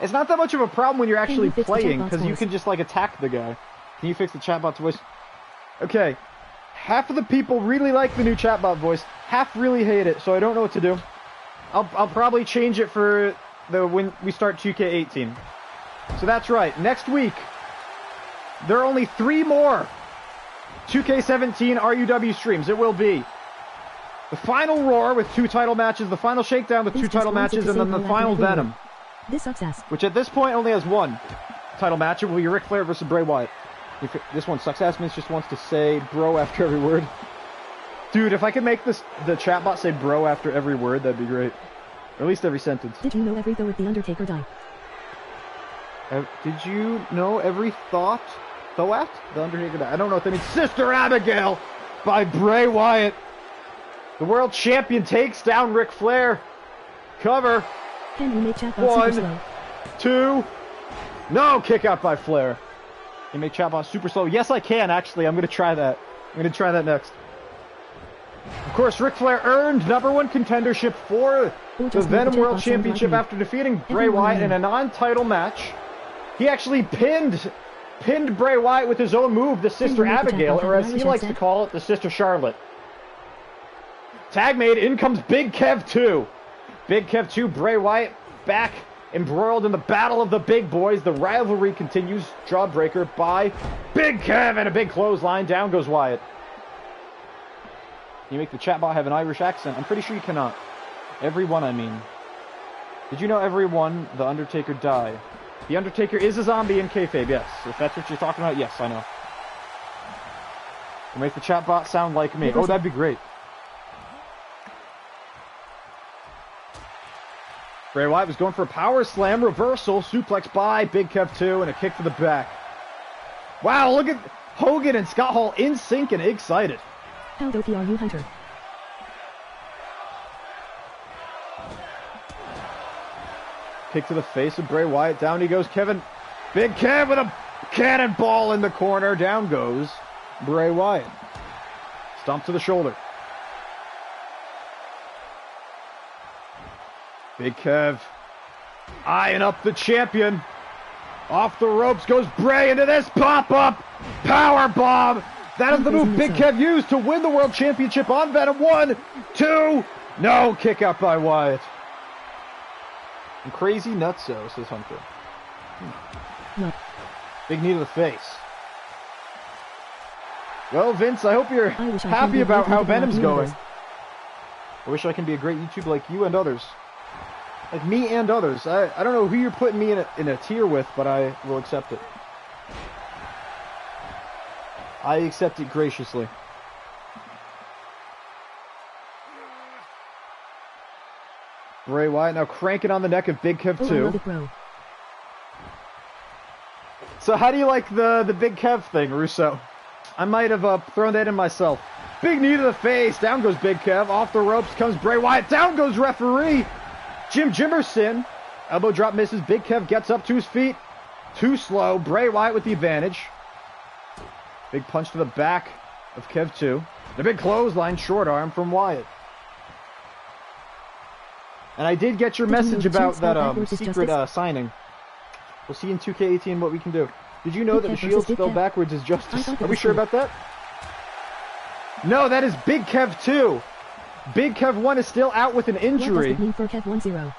It's not that much of a problem when you're actually fix the playing, chatbot's because you voice? can just, like, attack the guy. Can you fix the chatbot's voice? Okay. Half of the people really like the new chatbot voice. Half really hate it, so I don't know what to do. I'll probably change it for when we start 2K18. So that's right. Next week, there are only 3 more 2K17 RUW streams. It will be the final Roar with 2 title matches, the final Shakedown with This 2 just title wants it matches, to and then say the Bro final after every Venom, word. This sucks ass. which at this point only has 1 title match. It will be Ric Flair versus Bray Wyatt. This one sucks ass means just wants to say bro after every word. Dude, if I could make the chatbot say bro after every word, that'd be great. Or at least every sentence. Did you know every though the Undertaker died? Did you know every thought? Thoat? The Undertaker died. I don't know what that means. Sister Abigail by Bray Wyatt. The world champion takes down Ric Flair. Cover. Can you make chatbot 1, super slow? 2. No, kick out by Flair. You make chatbot super slow. Yes, I can, actually. I'm going to try that. I'm going to try that next. Of course, Ric Flair earned #1 contendership for the Venom World Championship after defeating Bray Wyatt in a non-title match. He actually pinned Bray Wyatt with his own move, the Sister Abigail, or as he likes to call it, the Sister Charlotte. Tag made, in comes Big Kev 2. Big Kev 2, Bray Wyatt back embroiled in the battle of the big boys. The rivalry continues. Jawbreaker by Big Kev and a big clothesline. Down goes Wyatt. Can you make the chatbot have an Irish accent? I'm pretty sure you cannot. Everyone, I mean. Did you know everyone, the Undertaker died? The Undertaker is a zombie in kayfabe, yes. If that's what you're talking about, yes, I know. Can you make the chatbot sound like me? Oh, that'd be great. Bray Wyatt was going for a power slam reversal, suplex by Big Kev 2, and a kick to the back. Wow, look at Hogan and Scott Hall in sync and excited. How dopey are you, Hunter? Kick to the face of Bray Wyatt. Down he goes, Kevin. Big Kev with a cannonball in the corner. Down goes Bray Wyatt. Stomp to the shoulder. Big Kev eyeing up the champion. Off the ropes goes Bray into this pop-up power bomb. That is the move Big Kev used to win the World Championship on Venom. 1, 2. No, kick out by Wyatt. And crazy nutso, says Hunter. No. Big knee to the face. Well, Vince, I hope you're happy about how Venom's going. I wish I can be a great YouTuber like you and others. Like me and others. I don't know who you're putting me in a tier with, but I will accept it. I accept it graciously. Bray Wyatt now cranking on the neck of Big Kev 2. I love it, bro. So how do you like the Big Kev thing, Russo? I might have thrown that in myself. Big knee to the face. Down goes Big Kev. Off the ropes comes Bray Wyatt. Down goes referee. Jim Jimerson. Elbow drop misses. Big Kev gets up to his feet. Too slow. Bray Wyatt with the advantage. Big punch to the back of Kev 2. The big clothesline short arm from Wyatt. And I did get your Did you know message that about Shield that spelled backwards is secret justice? signing. We'll see in 2K18 what we can do. Did you know Big that the Kev versus shield Big spelled Kev. backwards is I justice? thought it Are we was sure true. about that? No, that is Big Kev 2. Big Kev 1 is still out with an What does injury. it mean for Kev 10?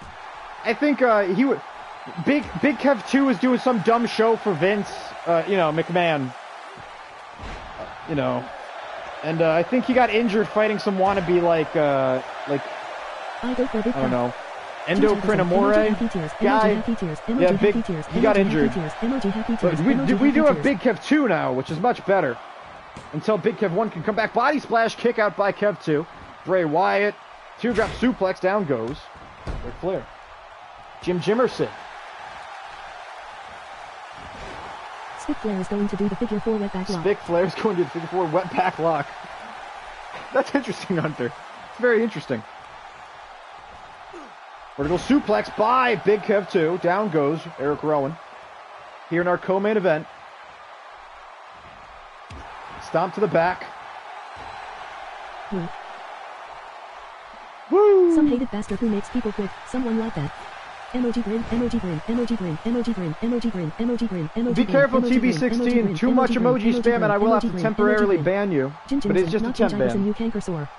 I think he would. Big Kev 2 was doing some dumb show for Vince, you know, McMahon. You know, and I think he got injured fighting some wannabe like I go for Big I don't Kev. know, Emoji endocrinomore happy tears. guy. Emoji happy tears. Yeah, Emoji big. happy tears. He got Emoji injured. happy tears. Emoji happy But tears. we Emoji do happy have tears. Big Kev 2 now, which is much better. Until Big Kev 1 can come back. Body splash, kick out by Kev 2. Bray Wyatt, teardrop suplex, down goes Ric Flair. Jim Jimerson. Spic Flair is going to do the figure 4 wet back lock. Spic Flair's going to the figure 4 wet back lock. That's interesting, Hunter. It's very interesting. Vertical suplex by Big Kev 2. Down goes Eric Rowan. Here in our co-main event. Stomp to the back. Woo. Woo! Some hated bastard who makes people quit. Someone like that. Emoji grin, emoji grin, emoji grin, emoji grin, emoji grin, emoji grin, emoji Be grin, careful, emoji grin, TB16. emoji grin, Too much grin, emoji spam, grin, and I will have emoji to grin, temporarily emoji grin. ban you. Jim But it's Jimerson, just a not Jim temp Jimerson, ban. you canker sore.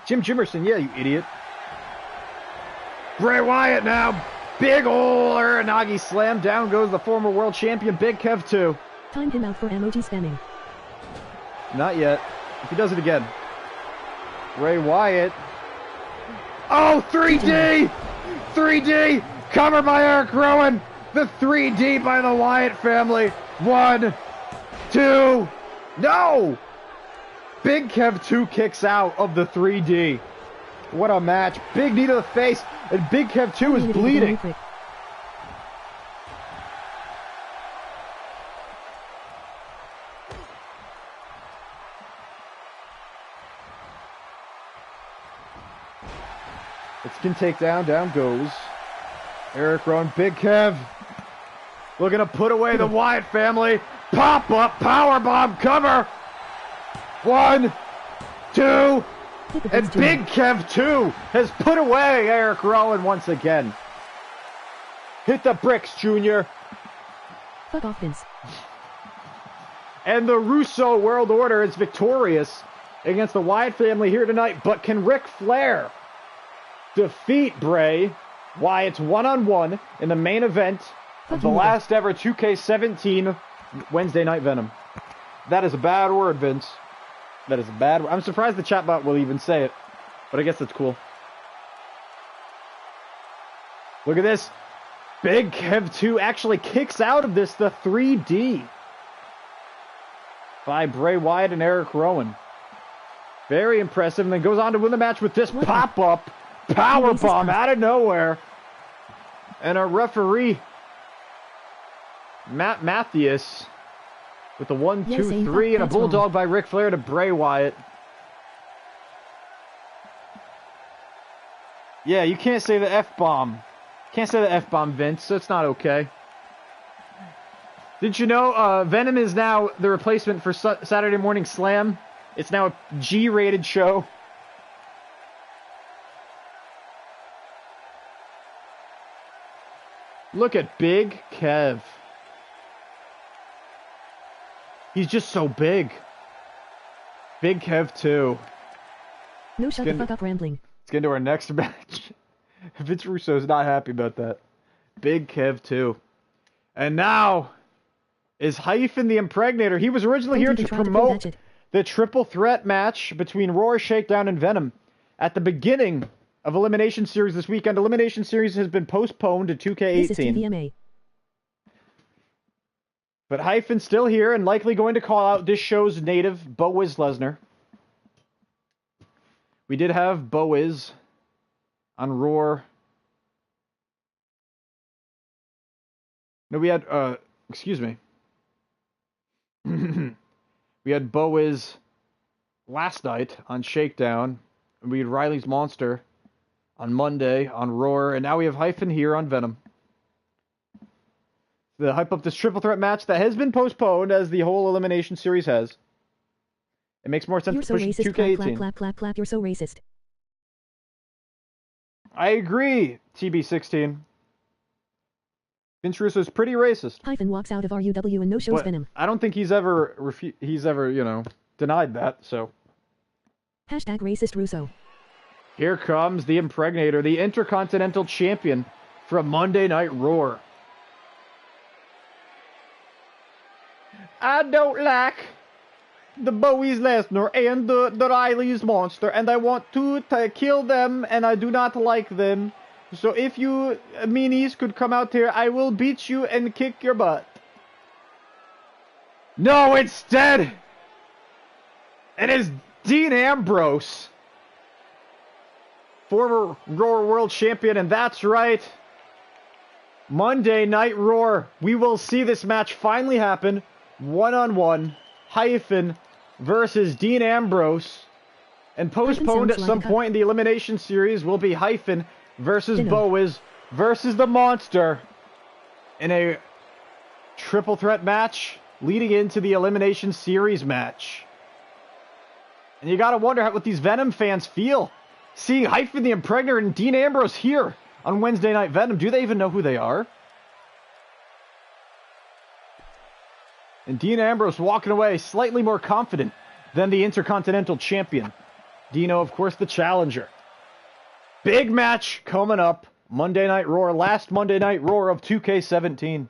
Jim Jimerson, yeah, you idiot. Bray Wyatt now. Big ol' Uranagi slam. Down goes the former world champion, Big Kev 2. Time him out for emoji spamming. Not yet. If he does it again. Bray Wyatt. Oh, 3D! 3D! Cover by Eric Rowan! The 3D by the Wyatt family. 1, 2, no! Big Kev 2 kicks out of the 3D. What a match. Big knee to the face, and Big Kev 2 is bleeding. It's can take down. Down goes Eric Rowan. Big Kev looking to put away the Wyatt family. Pop up, power bomb, cover. 1, 2, and Big Kev 2 has put away Eric Rowan once again. Hit the bricks, Junior. Fuck off, Vince. And the Russo World Order is victorious against the Wyatt family here tonight. But can Ric Flair defeat Bray Wyatt's one-on-one in the main event of the last ever 2K17 Wednesday Night Venom? That is a bad word, Vince. That is a bad word. I'm surprised the chat bot will even say it, but I guess that's cool. Look at this. Big Kev 2 actually kicks out of this, the 3D by Bray Wyatt and Eric Rowan. Very impressive, and then goes on to win the match with this pop-up power bomb out of nowhere. And our referee, Matt Mathias, with a 1, 2, 3, and a bulldog by Ric Flair to Bray Wyatt. Yeah, you can't say the F-bomb. Can't say the F-bomb, Vince, so it's not okay. Did you know Venom is now the replacement for Saturday Morning Slam? It's now a G-rated show. Look at Big Kev. He's just so big. Big Kev 2. No, shut the fuck up, rambling. Let's get into our next match. Vince Russo's not happy about that. Big Kev 2. And now is Hyphen the Impregnator. He was originally here to promote the triple threat match between Roar, Shakedown, and Venom at the beginning of Elimination Series this weekend. Elimination Series has been postponed to 2K18. This is TVMA. But Hyphen's still here and likely going to call out this show's native, Bo Wiz Lesnar. We did have Bo Wiz on Roar. No, we had, excuse me. We had Bo Wiz last night on Shakedown. And we had Riley's Monster on Monday on Roar. And now we have Hyphen here on Venom. To hype up this triple threat match that has been postponed as the whole Elimination Series has. It makes more sense You're to so push racist. 2K18. Clap, clap, clap, clap. You're so racist. I agree, TB16. Vince Russo's pretty racist. Hyphen walks out of RUW and no shows But Venom. I don't think he's ever, you know, denied that, so. Hashtag racist Russo. Here comes the Impregnator, the Intercontinental Champion from Monday Night Raw. I don't like the Bowie's Lesnar and the Riley's Monster, and I want to kill them, and I do not like them. So if you meanies could come out here, I will beat you and kick your butt. No, instead, it is Dean Ambrose, former Raw World Champion, and that's right, Monday Night Raw. We will see this match finally happen. One-on-one, Hyphen versus Dean Ambrose, and postponed at some point in the Elimination Series will be Hyphen versus Bowiz versus the Monster in a triple threat match leading into the Elimination Series match. And you gotta wonder what these Venom fans feel seeing Hyphen the Impregnator and Dean Ambrose here on Wednesday Night Venom. Do they even know who they are? And Dean Ambrose walking away slightly more confident than the Intercontinental Champion. Dino, of course, the challenger. Big match coming up. Monday Night Raw. Last Monday Night Raw of 2K17.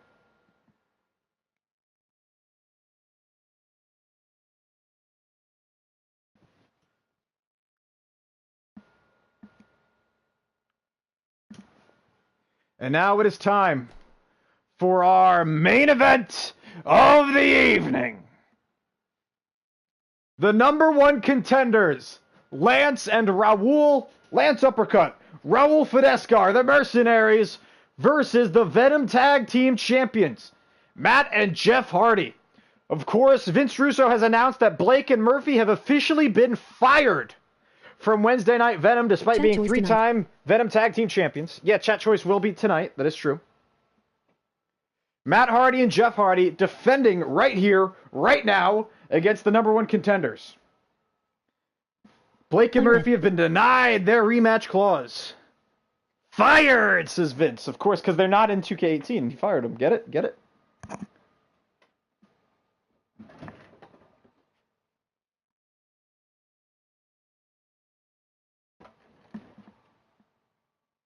And now it is time for our main event of the evening. The #1 contenders, Lance and Raul. Lance Uppercut, Raul Fidescar, the Mercenaries, versus the Venom Tag Team Champions, Matt and Jeff Hardy. Of course, Vince Russo has announced that Blake and Murphy have officially been fired from Wednesday Night Venom, despite being three-time Venom Tag Team Champions. Yeah, chat choice will be tonight. That is true. Matt Hardy and Jeff Hardy defending right here, right now, against the #1 contenders. Blake and Murphy have been denied their rematch clause. Fired, says Vince. Of course, because they're not in 2K18. He fired them. Get it? Get it?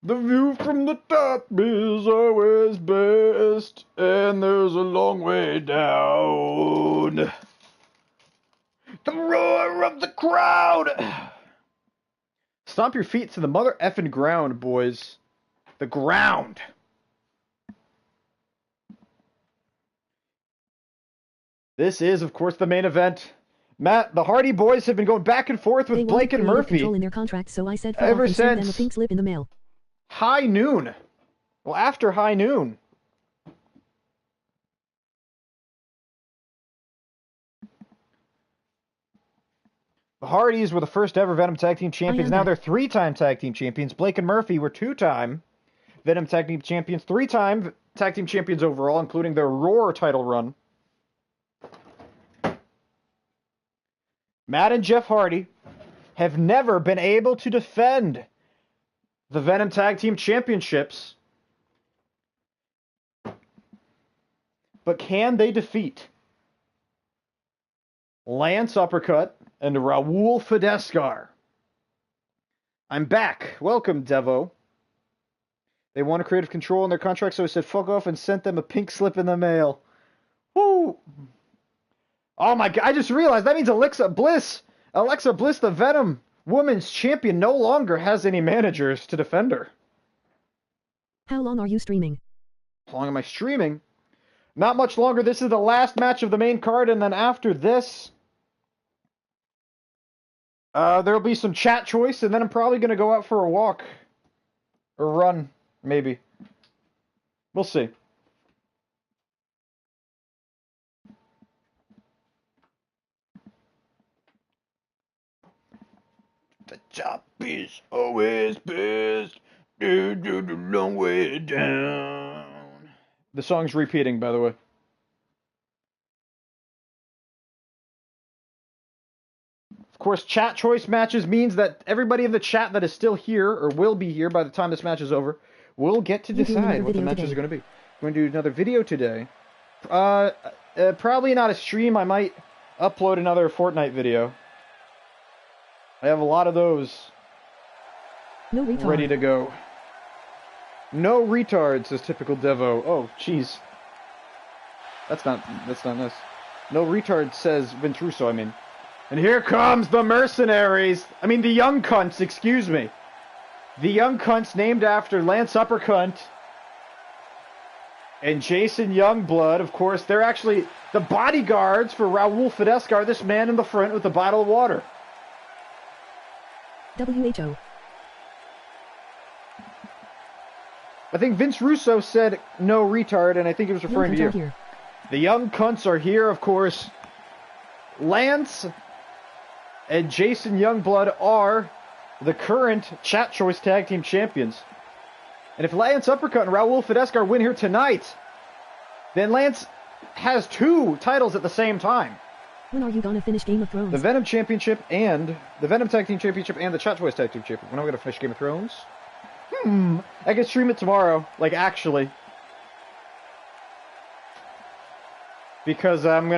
The view from the top is always best, and there's a long way down. The roar of the crowd! Stomp your feet to the mother effing ground, boys. The ground. This is, of course, the main event. Matt, the Hardy boys have been going back and forth with Blake and Murphy in their contract, so I said ever send them a since pink slip in the mail. high noon. Well, after high noon. The Hardys were the first ever Venom Tag Team Champions. Now they're three-time Tag Team Champions. Blake and Murphy were two-time Venom Tag Team Champions. Three-time Tag Team Champions overall, including their Roar title run. Matt and Jeff Hardy have never been able to defend the Venom Tag Team Championships. But can they defeat Lance Uppercut and Raul Fidescar? I'm back. Welcome, Devo. They wanted creative control in their contract, so I said fuck off and sent them a pink slip in the mail. Woo! Oh my god, I just realized that means Alexa Bliss, the Venom Women's Champion, no longer has any managers to defend her. How long are you streaming? How long am I streaming? Not much longer. This is the last match of the main card, and then after this, there'll be some chat choice, and then I'm probably going to go out for a walk. Or run, maybe. We'll see. The top is always best. Do the long way down. The song's repeating, by the way. Of course, chat choice matches means that everybody in the chat that is still here, or will be here by the time this match is over, will get to decide what the matches are going to be. We're going to do another video today. Probably not a stream. I might upload another Fortnite video. I have a lot of those ready to go. No retard, says typical Devo. Oh, jeez. That's not nice. No retard, says Vince Russo, I mean. And here comes the mercenaries. I mean, the young cunts, excuse me. The young cunts named after Lance Uppercunt and Jason Youngblood. Of course, they're actually the bodyguards for Raul Fidescar, this man in the front with the bottle of water. WHO. I think Vince Russo said no retard, and I think he was referring to you. Here. The young cunts are here, of course. Lance and Jason Youngblood are the current Chat Choice Tag Team Champions. And if Lance Uppercut and Raul Fidescar win here tonight, then Lance has 2 titles at the same time. When are you gonna finish Game of Thrones? The Venom Championship and the Venom Tag Team Championship and the Chat Choice Tag Team Championship. When are we gonna finish Game of Thrones? I can stream it tomorrow, like actually. Because I'm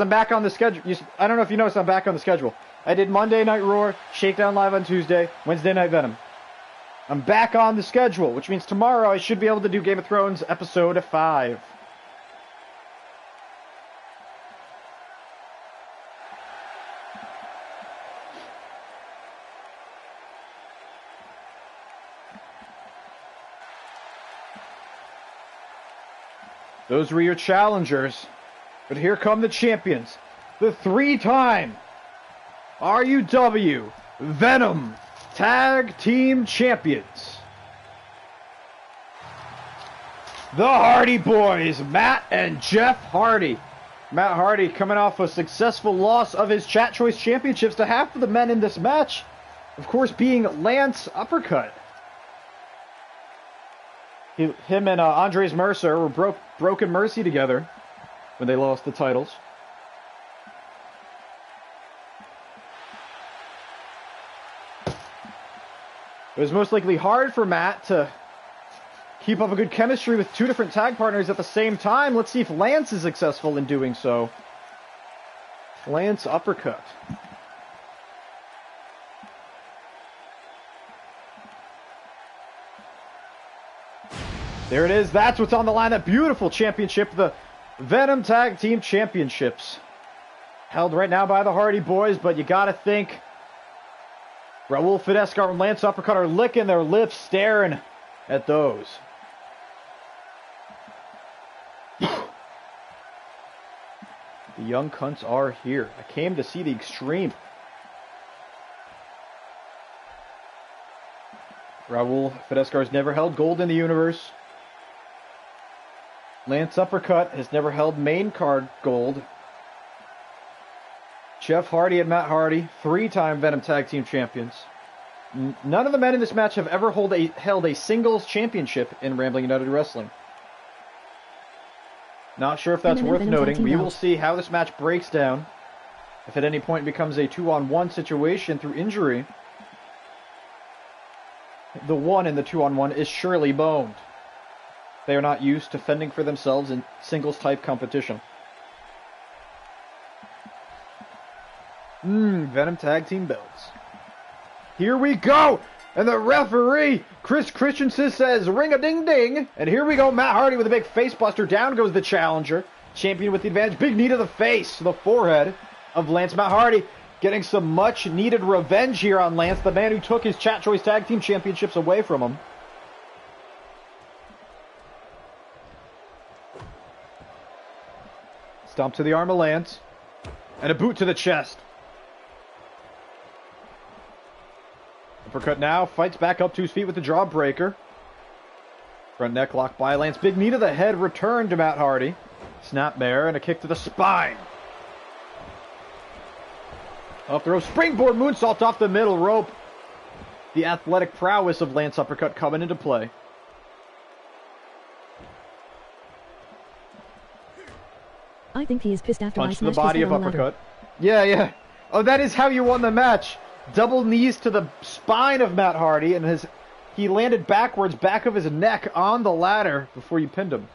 back on the schedule. I don't know if you noticed, I'm back on the schedule. I did Monday Night Roar, Shakedown Live on Tuesday, Wednesday Night Venom. I'm back on the schedule, which means tomorrow I should be able to do Game of Thrones Episode 5. Those were your challengers. But here come the champions. The 3-time RUW Venom Tag Team Champions. The Hardy Boys, Matt and Jeff Hardy. Matt Hardy coming off a successful loss of his Chat Choice Championships to half of the men in this match. Of course, being Lance Uppercut. Him and Andres Mercer were broken Mercy together when they lost the titles. It was most likely hard for Matt to keep up a good chemistry with 2 different tag partners at the same time. Let's see if Lance is successful in doing so. Lance Uppercut. There it is. That's what's on the line. That beautiful championship, the Venom Tag Team Championships. Held right now by the Hardy Boys, but you gotta think Raul Fidescar and Lance Uppercut are licking their lips, staring at those. The young cunts are here. I came to see the extreme. Raul Fidescar has never held gold in the universe. Lance Uppercut has never held main card gold. Jeff Hardy and Matt Hardy, 3-time Venom Tag Team Champions. None of the men in this match have ever held a singles championship in Rambling United Wrestling. Not sure if that's worth noting. We will see how this match breaks down. If at any point it becomes a 2-on-1 situation through injury, the 1 in the 2-on-1 is surely boned. They are not used to fending for themselves in singles-type competition. Venom Tag Team belts. Here we go! And the referee, Chris Christensen, says ring-a-ding-ding. And here we go, Matt Hardy with a big face-buster. Down goes the challenger. Champion with the advantage. Big knee to the face, the forehead of Lance. Matt Hardy getting some much-needed revenge here on Lance, the man who took his Chat Choice Tag Team Championships away from him. Stomp to the arm of Lance. And a boot to the chest. Uppercut now. Fights back up to his feet with the jawbreaker. Front neck lock by Lance. Big knee to the head. Return to Matt Hardy. Snap bear and a kick to the spine. Off the rope. Springboard moonsault off the middle rope. The athletic prowess of Lance Uppercut coming into play. I think he is pissed after Punch to the body of Uppercut. Yeah. Oh, that is how you won the match. Double knees to the spine of Matt Hardy, and he landed backwards, back of his neck on the ladder before you pinned him.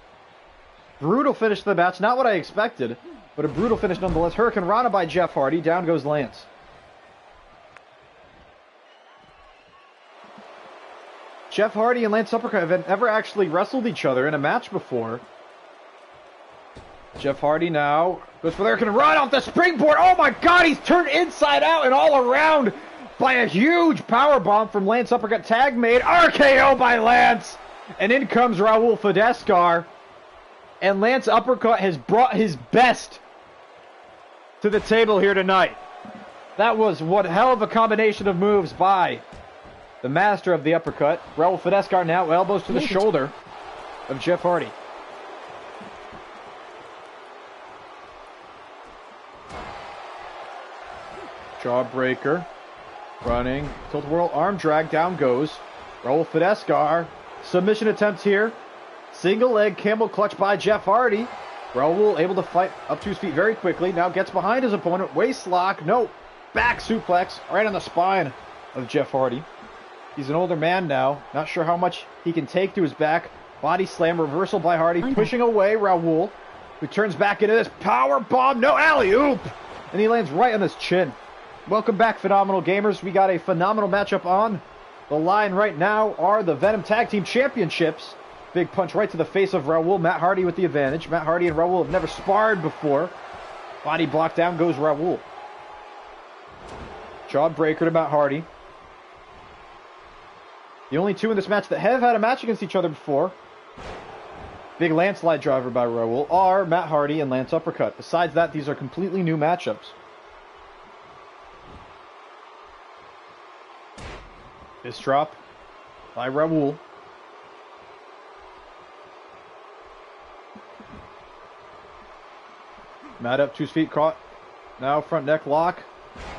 Brutal finish to the match. Not what I expected, but a brutal finish nonetheless. Hurricane Rana by Jeff Hardy. Down goes Lance. Jeff Hardy and Lance Uppercut have never actually wrestled each other in a match before. Jeff Hardy now goes for the Hurricane Rana off the springboard. Oh my God, he's turned inside out and all around by a huge powerbomb from Lance Uppercut. Tag made. RKO by Lance. And in comes Raul Fidescar. And Lance Uppercut has brought his best to the table here tonight. That was one hell of a combination of moves by the master of the uppercut. Raul Fidescar now elbows to the shoulder of Jeff Hardy. Jawbreaker. Running. Tilt-a-whirl arm drag. Down goes Raul Fidescar. Submission attempts here. Single leg camel clutch by Jeff Hardy. Raul able to fight up to his feet very quickly. Now gets behind his opponent. Waist lock. No. Back suplex. Right on the spine of Jeff Hardy. He's an older man now. Not sure how much he can take to his back. Body slam. Reversal by Hardy. Pushing away Raul. Who turns back into this power bomb. No, alley-oop. And he lands right on his chin. Welcome back, Phenomenal Gamers. We got a phenomenal matchup on the line right now. Are the Venom Tag Team Championships. Big punch right to the face of Raul. Matt Hardy with the advantage. Matt Hardy and Raul have never sparred before. Body block down goes Raul. Jawbreaker to Matt Hardy. The only two in this match that have had a match against each other before. Big landslide driver by Raul are Matt Hardy and Lance Uppercut. Besides that, these are completely new matchups. Fist drop by Raul. Matt up to his feet, caught. Now front neck lock.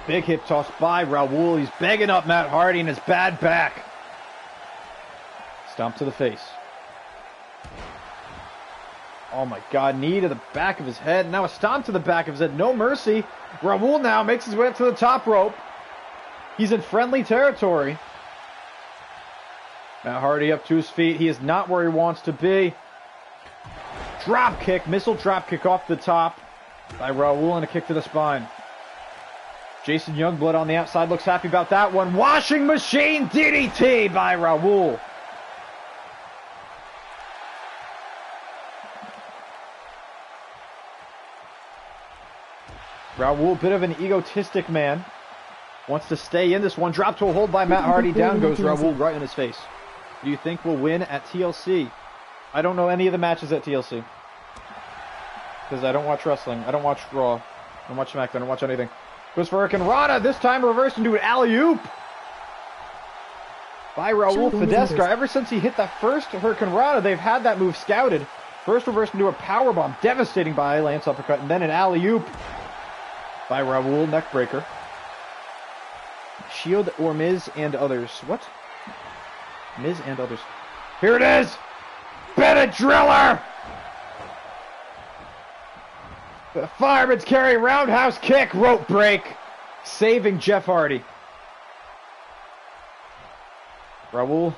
Big hip toss by Raul. He's begging up Matt Hardy in his bad back. Stomp to the face. Oh my God, knee to the back of his head. Now a stomp to the back of his head. No mercy. Raul now makes his way up to the top rope. He's in friendly territory. Matt Hardy up to his feet. He is not where he wants to be. Drop kick, missile drop kick off the top by Raul and a kick to the spine. Jason Youngblood on the outside looks happy about that one. Washing machine DDT by Raul. Raul, bit of an egotistic man. Wants to stay in this one. Drop to a hold by Matt Hardy. Down goes Raul right in his face. Do you think we'll win at TLC? I don't know any of the matches at TLC. Because I don't watch wrestling. I don't watch Raw. I don't watch SmackDown. I don't watch anything. Goes for Hurricane Rana. This time reversed into an alley-oop. By Raul Fidescar. Ever since he hit that first Hurricane Rana, they've had that move scouted. First reversed into a powerbomb. Devastating by Lance Uppercut. And then an alley-oop by Raul. Neckbreaker. Shield or Miz and others. What? Miz and others. Here it is! Bennett Driller! The Fireman's Carry roundhouse kick, rope break, saving Jeff Hardy. Raul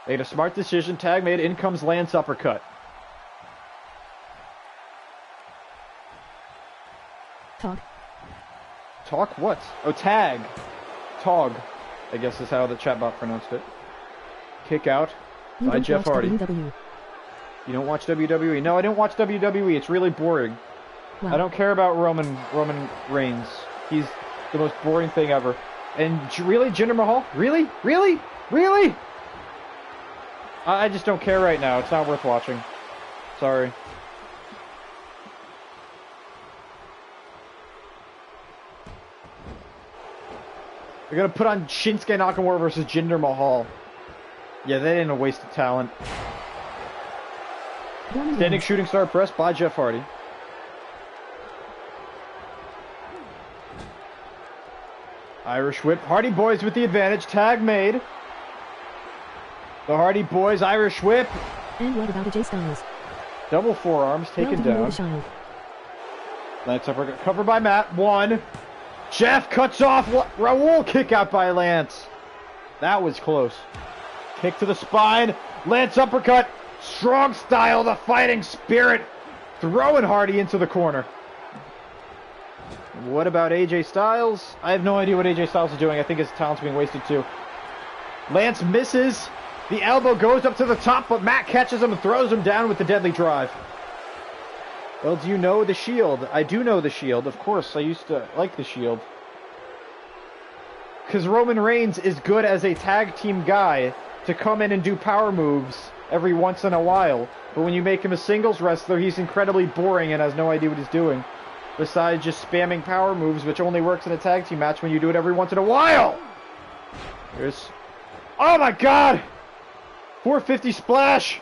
made a smart decision. Tag made. In comes Lance Uppercut. Talk. Talk what? Oh, tag. Tog, I guess is how the chatbot pronounced it. Kick out by Jeff Hardy. WWE. You don't watch WWE? No, I don't watch WWE. It's really boring. Wow. I don't care about Roman Reigns. He's the most boring thing ever. And really, Jinder Mahal? Really? Really? Really? I just don't care right now. It's not worth watching. Sorry. They're going to put on Shinsuke Nakamura versus Jinder Mahal. Yeah, that ain't a waste of talent. Standing shooting star press by Jeff Hardy. Irish whip. Hardy Boys with the advantage. Tag made. The Hardy Boys Irish whip. And what about AJ Styles? Double forearms taken down. Lance Uppercut covered by Matt. 1, Jeff cuts off Raul. Kick out by Lance. That was close. Kick to the spine. Lance uppercut. Strong style, the fighting spirit. Throwing Hardy into the corner. What about AJ Styles? I have no idea what AJ Styles is doing. I think his talent's being wasted too. Lance misses. The elbow goes up to the top, but Matt catches him and throws him down with the deadly drive. Well, do you know the Shield? I do know the Shield. Of course, I used to like the Shield. Because Roman Reigns is good as a tag team guy to come in and do power moves every once in a while. But when you make him a singles wrestler, he's incredibly boring and has no idea what he's doing. Besides just spamming power moves, which only works in a tag team match when you do it every once in a while. Here's... Oh my god! 450 splash!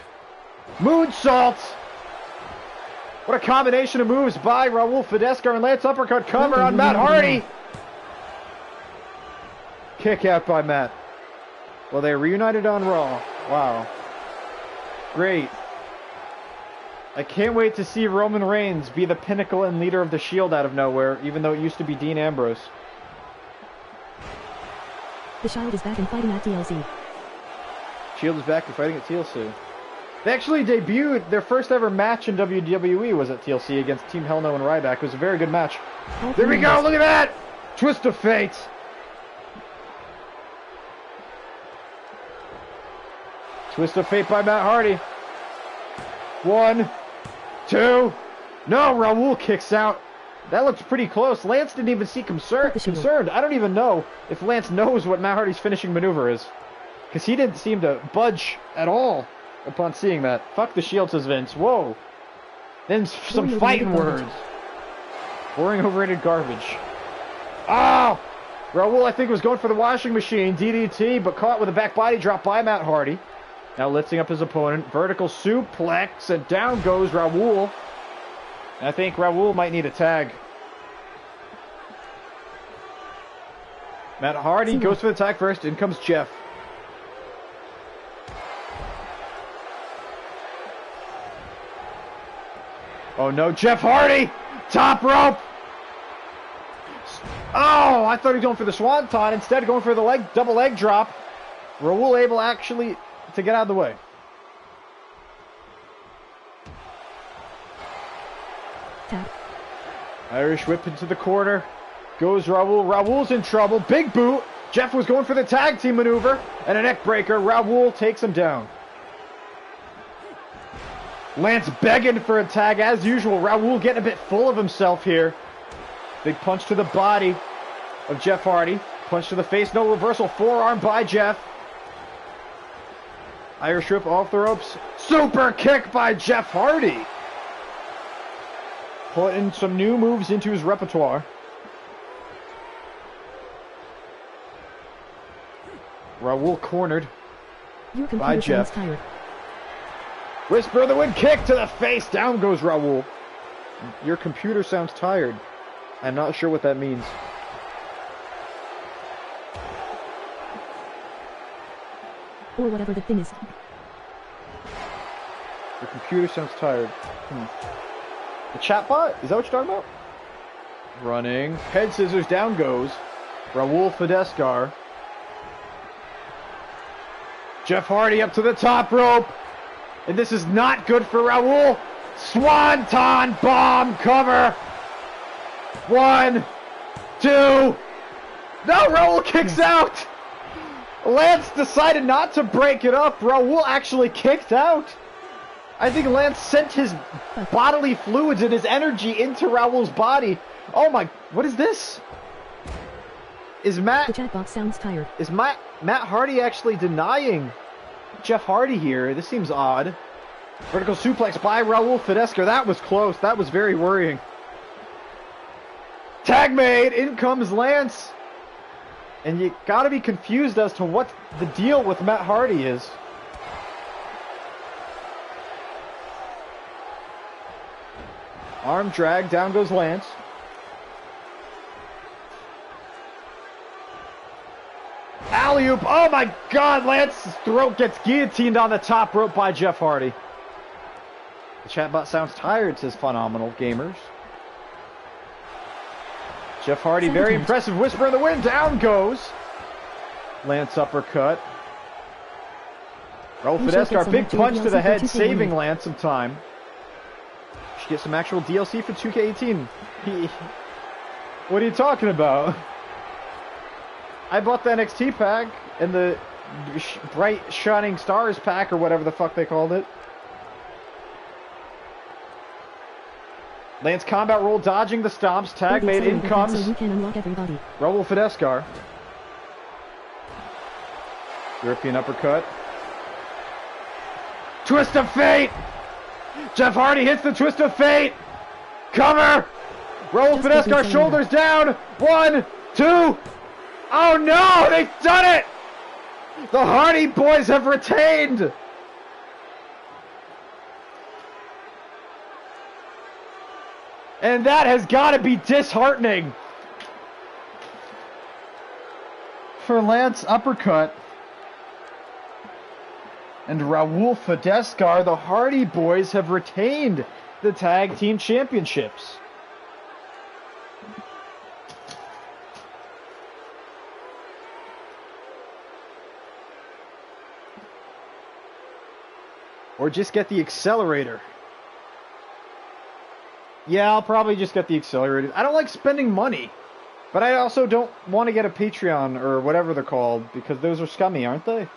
Moonsault! What a combination of moves by Raul Fidescar and Lance uppercut cover on Matt Hardy! Kick out by Matt. Well, they reunited on Raw. Wow. Great. I can't wait to see Roman Reigns be the pinnacle and leader of the Shield out of nowhere, even though it used to be Dean Ambrose. The Shield is back and fighting at TLC. Shield is back and fighting at TLC. They actually debuted, their first ever match in WWE was at TLC against Team Hell No and Ryback. It was a very good match. There we go, look at that! Twist of fate! Twist of fate by Matt Hardy. 1, 2. No, Raul kicks out. That looks pretty close. Lance didn't even seem concerned. I don't even know if Lance knows what Matt Hardy's finishing maneuver is. Because he didn't seem to budge at all upon seeing that. Fuck the Shield, says Vince. Whoa. Then some fighting words. Boring, overrated garbage. Oh! Raul, I think, was going for the washing machine. DDT, but caught with a back body drop by Matt Hardy. Now lifting up his opponent. Vertical suplex, and down goes Raul. I think Raul might need a tag. Matt Hardy goes for the tag first. In comes Jeff. Oh no, Jeff Hardy! Top rope! Oh, I thought he was going for the swanton. Instead, going for the double leg drop. Raul able actually to get out of the way. Tap. Irish whip into the corner. Goes Raul. Raul's in trouble. Big boot. Jeff was going for the tag team maneuver. And a neck breaker. Raul takes him down. Lance begging for a tag as usual. Raul getting a bit full of himself here. Big punch to the body of Jeff Hardy. Punch to the face. No reversal. Forearm by Jeff. Irish whip off the ropes. Super kick by Jeff Hardy. Putting some new moves into his repertoire. Raul cornered by Jeff. Tired. Whisper of the wind kick to the face. Down goes Raul. Your computer sounds tired. I'm not sure what that means. Or whatever the thing is. Your computer sounds tired. The chatbot? Is that what you're talking about? Running. Head scissors, down goes Raul Fidescar. Jeff Hardy up to the top rope. And this is not good for Raul. Swanton bomb cover. 1, 2. No, Raul kicks out. Lance decided not to break it up. Raul actually kicked out. I think Lance sent his bodily fluids and his energy into Raul's body. Oh my, what is this? Is Matt... The chat box sounds tired. Is Matt Hardy actually denying Jeff Hardy here? This seems odd. Vertical suplex by Raul Fidescar. That was close. That was very worrying. Tag made. In comes Lance. And you gotta be confused as to what the deal with Matt Hardy is. Arm drag, down goes Lance. Alley-oop, oh my god, Lance's throat gets guillotined on the top rope by Jeff Hardy. The chatbot sounds tired, says Phenomenal Gamers. Jeff Hardy, very impressive. Whisper in the wind. Down goes. Lance uppercut. Raul Fidescar, big punch to the head, saving Lance some time. Should get some actual DLC for 2K18. What are you talking about? I bought the NXT pack and the Bright Shining Stars pack, or whatever the fuck they called it. Lance combat roll, dodging the stomps. Tag made, in comes Raul Fidescar. European uppercut. Twist of fate! Jeff Hardy hits the twist of fate! Cover! Raul Fidescar, shoulders down! 1, 2... Oh no! They've done it! The Hardy Boys have retained! And that has got to be disheartening for Lance uppercut and Raul Fidescar. The Hardy Boys have retained the Tag Team Championships. Or just get the accelerator. Yeah, I'll probably just get the accelerator. I don't like spending money. But I also don't want to get a Patreon or whatever they're called, because those are scummy, aren't they?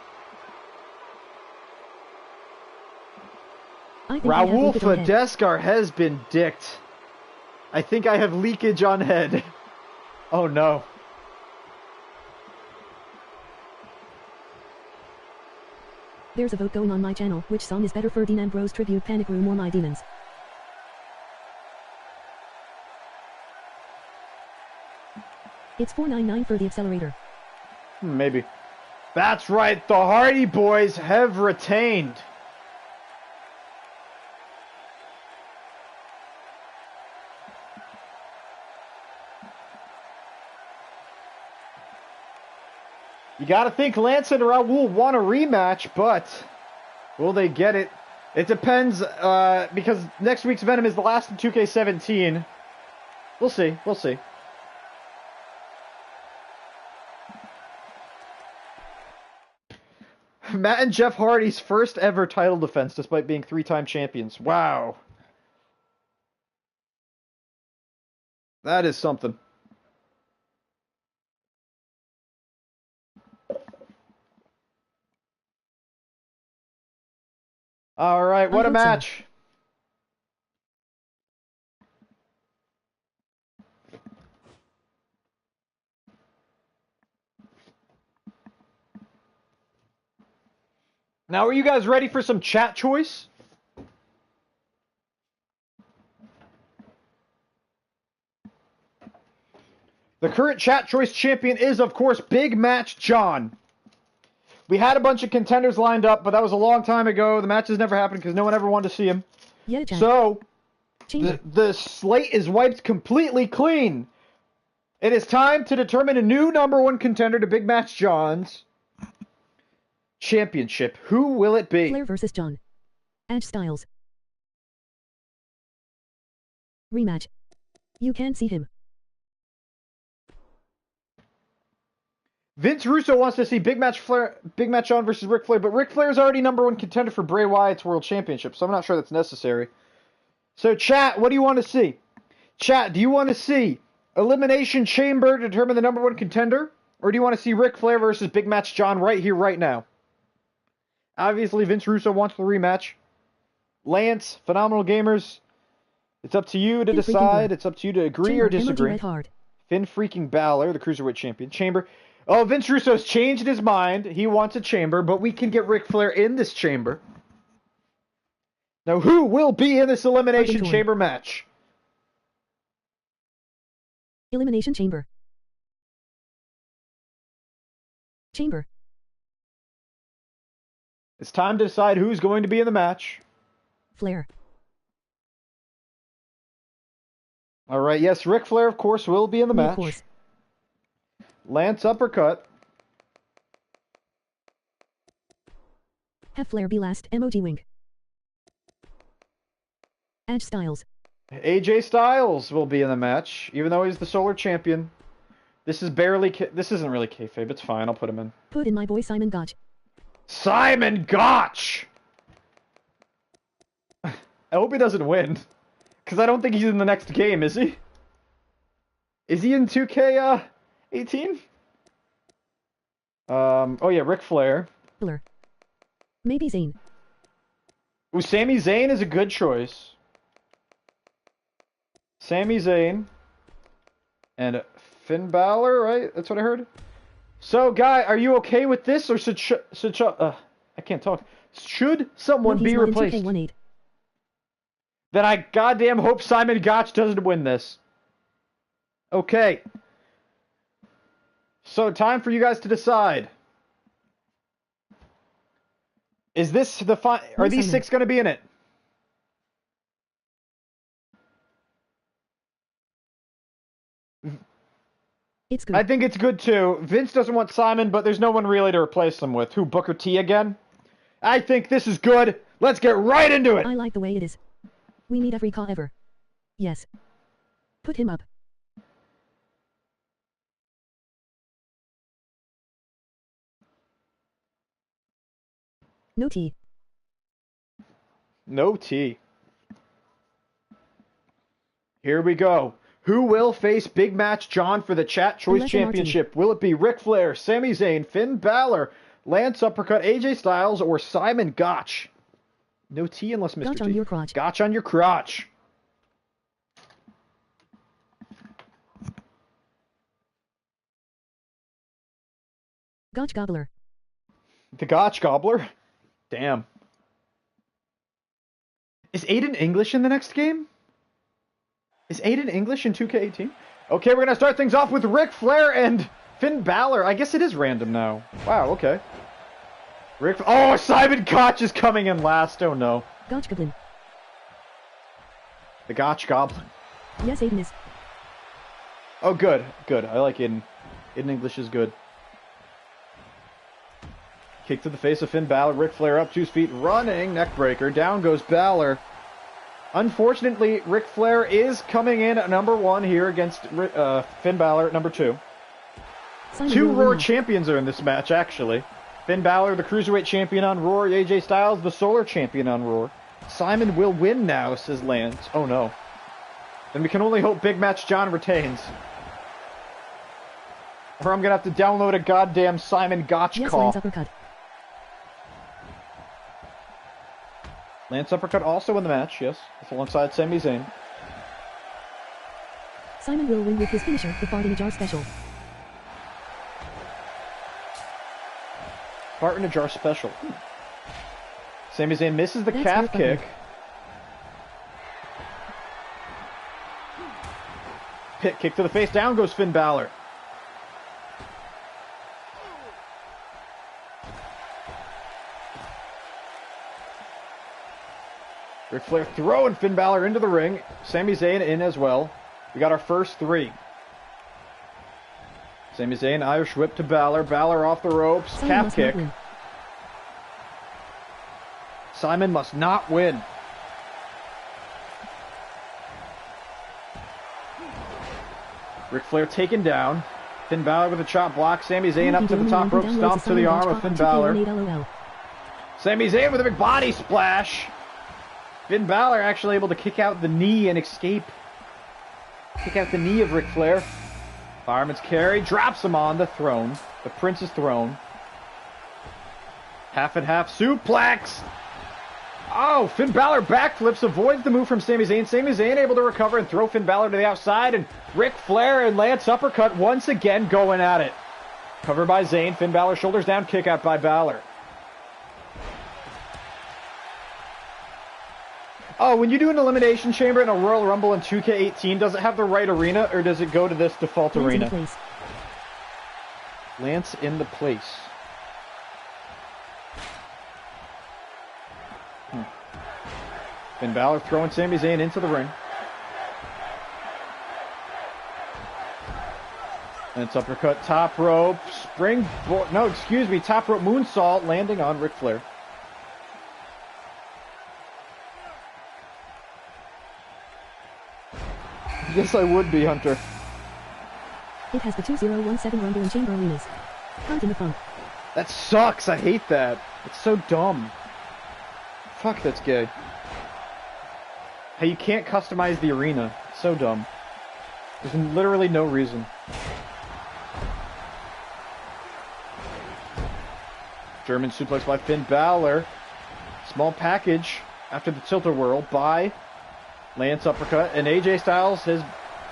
Raul Fidescar has been dicked. I think I have leakage on head. Oh no. There's a vote going on my channel. Which song is better for Dean Ambrose tribute, Panic Room or My Demons? It's $4.99 for the accelerator. Maybe. That's right, the Hardy Boys have retained. You gotta think Lance and Raul want a rematch, but will they get it? It depends, because next week's Venom is the last in 2K17. We'll see, we'll see. Matt and Jeff Hardy's first ever title defense, despite being 3-time champions. Wow. That is something. All right, what a match. Now, are you guys ready for some chat choice? The current chat choice champion is, of course, Big Match John. We had a bunch of contenders lined up, but that was a long time ago. The matches never happened because no one ever wanted to see him. Yeah, Jack. So, the slate is wiped completely clean. It is time to determine a new #1 contender to Big Match John's championship. Who will it be? Flair versus John. Edge Styles. Rematch. You can't see him. Vince Russo wants to see Big Match John versus Ric Flair, but Ric Flair is already #1 contender for Bray Wyatt's World Championship, so I'm not sure that's necessary. So, chat, what do you want to see? Chat, do you want to see Elimination Chamber to determine the #1 contender, or do you want to see Ric Flair versus Big Match John right here, right now? Obviously, Vince Russo wants the rematch. Lance, Phenomenal Gamers, it's up to you to decide. It's up to you to agree or disagree. Finn freaking Balor, the Cruiserweight Champion. Chamber. Oh, Vince Russo's changed his mind. He wants a chamber, but we can get Ric Flair in this chamber. Now, who will be in this Elimination Chamber match? Elimination Chamber. Chamber. It's time to decide who's going to be in the match. Flair. All right, yes, Ric Flair, of course, will be in the match. Of course. Lance uppercut. Have Flair be last. Emoji wink. Edge Styles. AJ Styles will be in the match, even though he's the Solar Champion. This is barely... This isn't really kayfabe. It's fine. I'll put him in. Put in my boy Simon Gotch. Simon Gotch! I hope he doesn't win. Because I don't think he's in the next game, is he? Is he in 2K18? Oh yeah, Ric Flair. Maybe Zayn. Ooh, Sami Zayn is a good choice. Sami Zayn. And Finn Balor, right? That's what I heard? So, Guy, are you okay with this, or I can't talk. Should someone be replaced? Then I goddamn hope Simon Gotch doesn't win this. Okay. So, time for you guys to decide. Is this the are these 6 going to be in it? It's good. I think it's good too. Vince doesn't want Simon, but there's no one really to replace him with. Who, Booker T again? I think this is good. Let's get right into it. I like the way it is. We need every call ever. Yes. Put him up. No T. No T. Here we go. Who will face Big Match John for the Chat Choice Championship? Will it be Ric Flair, Sami Zayn, Finn Balor, Lance Uppercut, AJ Styles, or Simon Gotch? No T unless Mr. Gotch T. on your crotch. Gotch on your crotch. Gotch Gobbler. The Gotch Gobbler? Damn. Is Aiden English in the next game? Is Aiden English in 2K18? Okay, we're going to start things off with Ric Flair and Finn Balor. I guess it is random now. Wow, okay. Oh, Simon Gotch is coming in last. Oh, no. Gotch Goblin. The Gotch Goblin. Yes, Aiden is. Oh, good. Good. I like Aiden. Aiden English is good. Kick to the face of Finn Balor. Ric Flair up to his feet, running. Neckbreaker. Down goes Balor. Unfortunately, Ric Flair is coming in at number 1 here against Finn Balor at number 2. Two Raw champions are in this match, actually. Finn Balor, the Cruiserweight champion on Raw. AJ Styles, the Solar champion on Raw. Simon will win now, says Lance. Oh, no. Then we can only hope Big Match John retains. Or I'm going to have to download a goddamn Simon Gotch call. Lance Uppercut. Lance Uppercut also in the match, yes. It's alongside Sami Zayn. Simon will win with his finisher, the Fart in a Jar special. Fart in a Jar special. Sami Zayn misses the calf kick. Pit kick to the face. Down goes Finn Balor. Ric Flair throwing Finn Balor into the ring. Sami Zayn in as well. We got our first 3. Sami Zayn, Irish whip to Balor. Balor off the ropes. Calf kick. Simon must not win. Ric Flair taken down. Finn Balor with a chop block. Sami Zayn up to the top rope. Stomp to the arm of Finn Balor. Sami Zayn with a big body splash. Finn Balor actually able to kick out the knee and escape. Kick out the knee of Ric Flair. Fireman's carry. Drops him on the throne. The Prince's throne. Half and half suplex. Oh, Finn Balor backflips. Avoids the move from Sami Zayn. Sami Zayn able to recover and throw Finn Balor to the outside. And Ric Flair and Lance Uppercut once again going at it. Covered by Zayn. Finn Balor shoulders down. Kick out by Balor. Oh, when you do an Elimination Chamber in a Royal Rumble in 2K18, does it have the right arena, or does it go to this default arena? Lance in the place. Finn Balor throwing Sami Zayn into the ring. Lance uppercut, top rope, springboard, no, excuse me, top rope moonsault, landing on Ric Flair. Yes, I would be, Hunter. It has the 2017 Rumble and Chamber arenas. Count in the funk. That sucks. I hate that. It's so dumb. Fuck, that's gay. Hey, you can't customize the arena. It's so dumb. There's literally no reason. German suplex by Finn Balor. Small package after the tilt-a-whirl by Lance uppercut. And AJ Styles has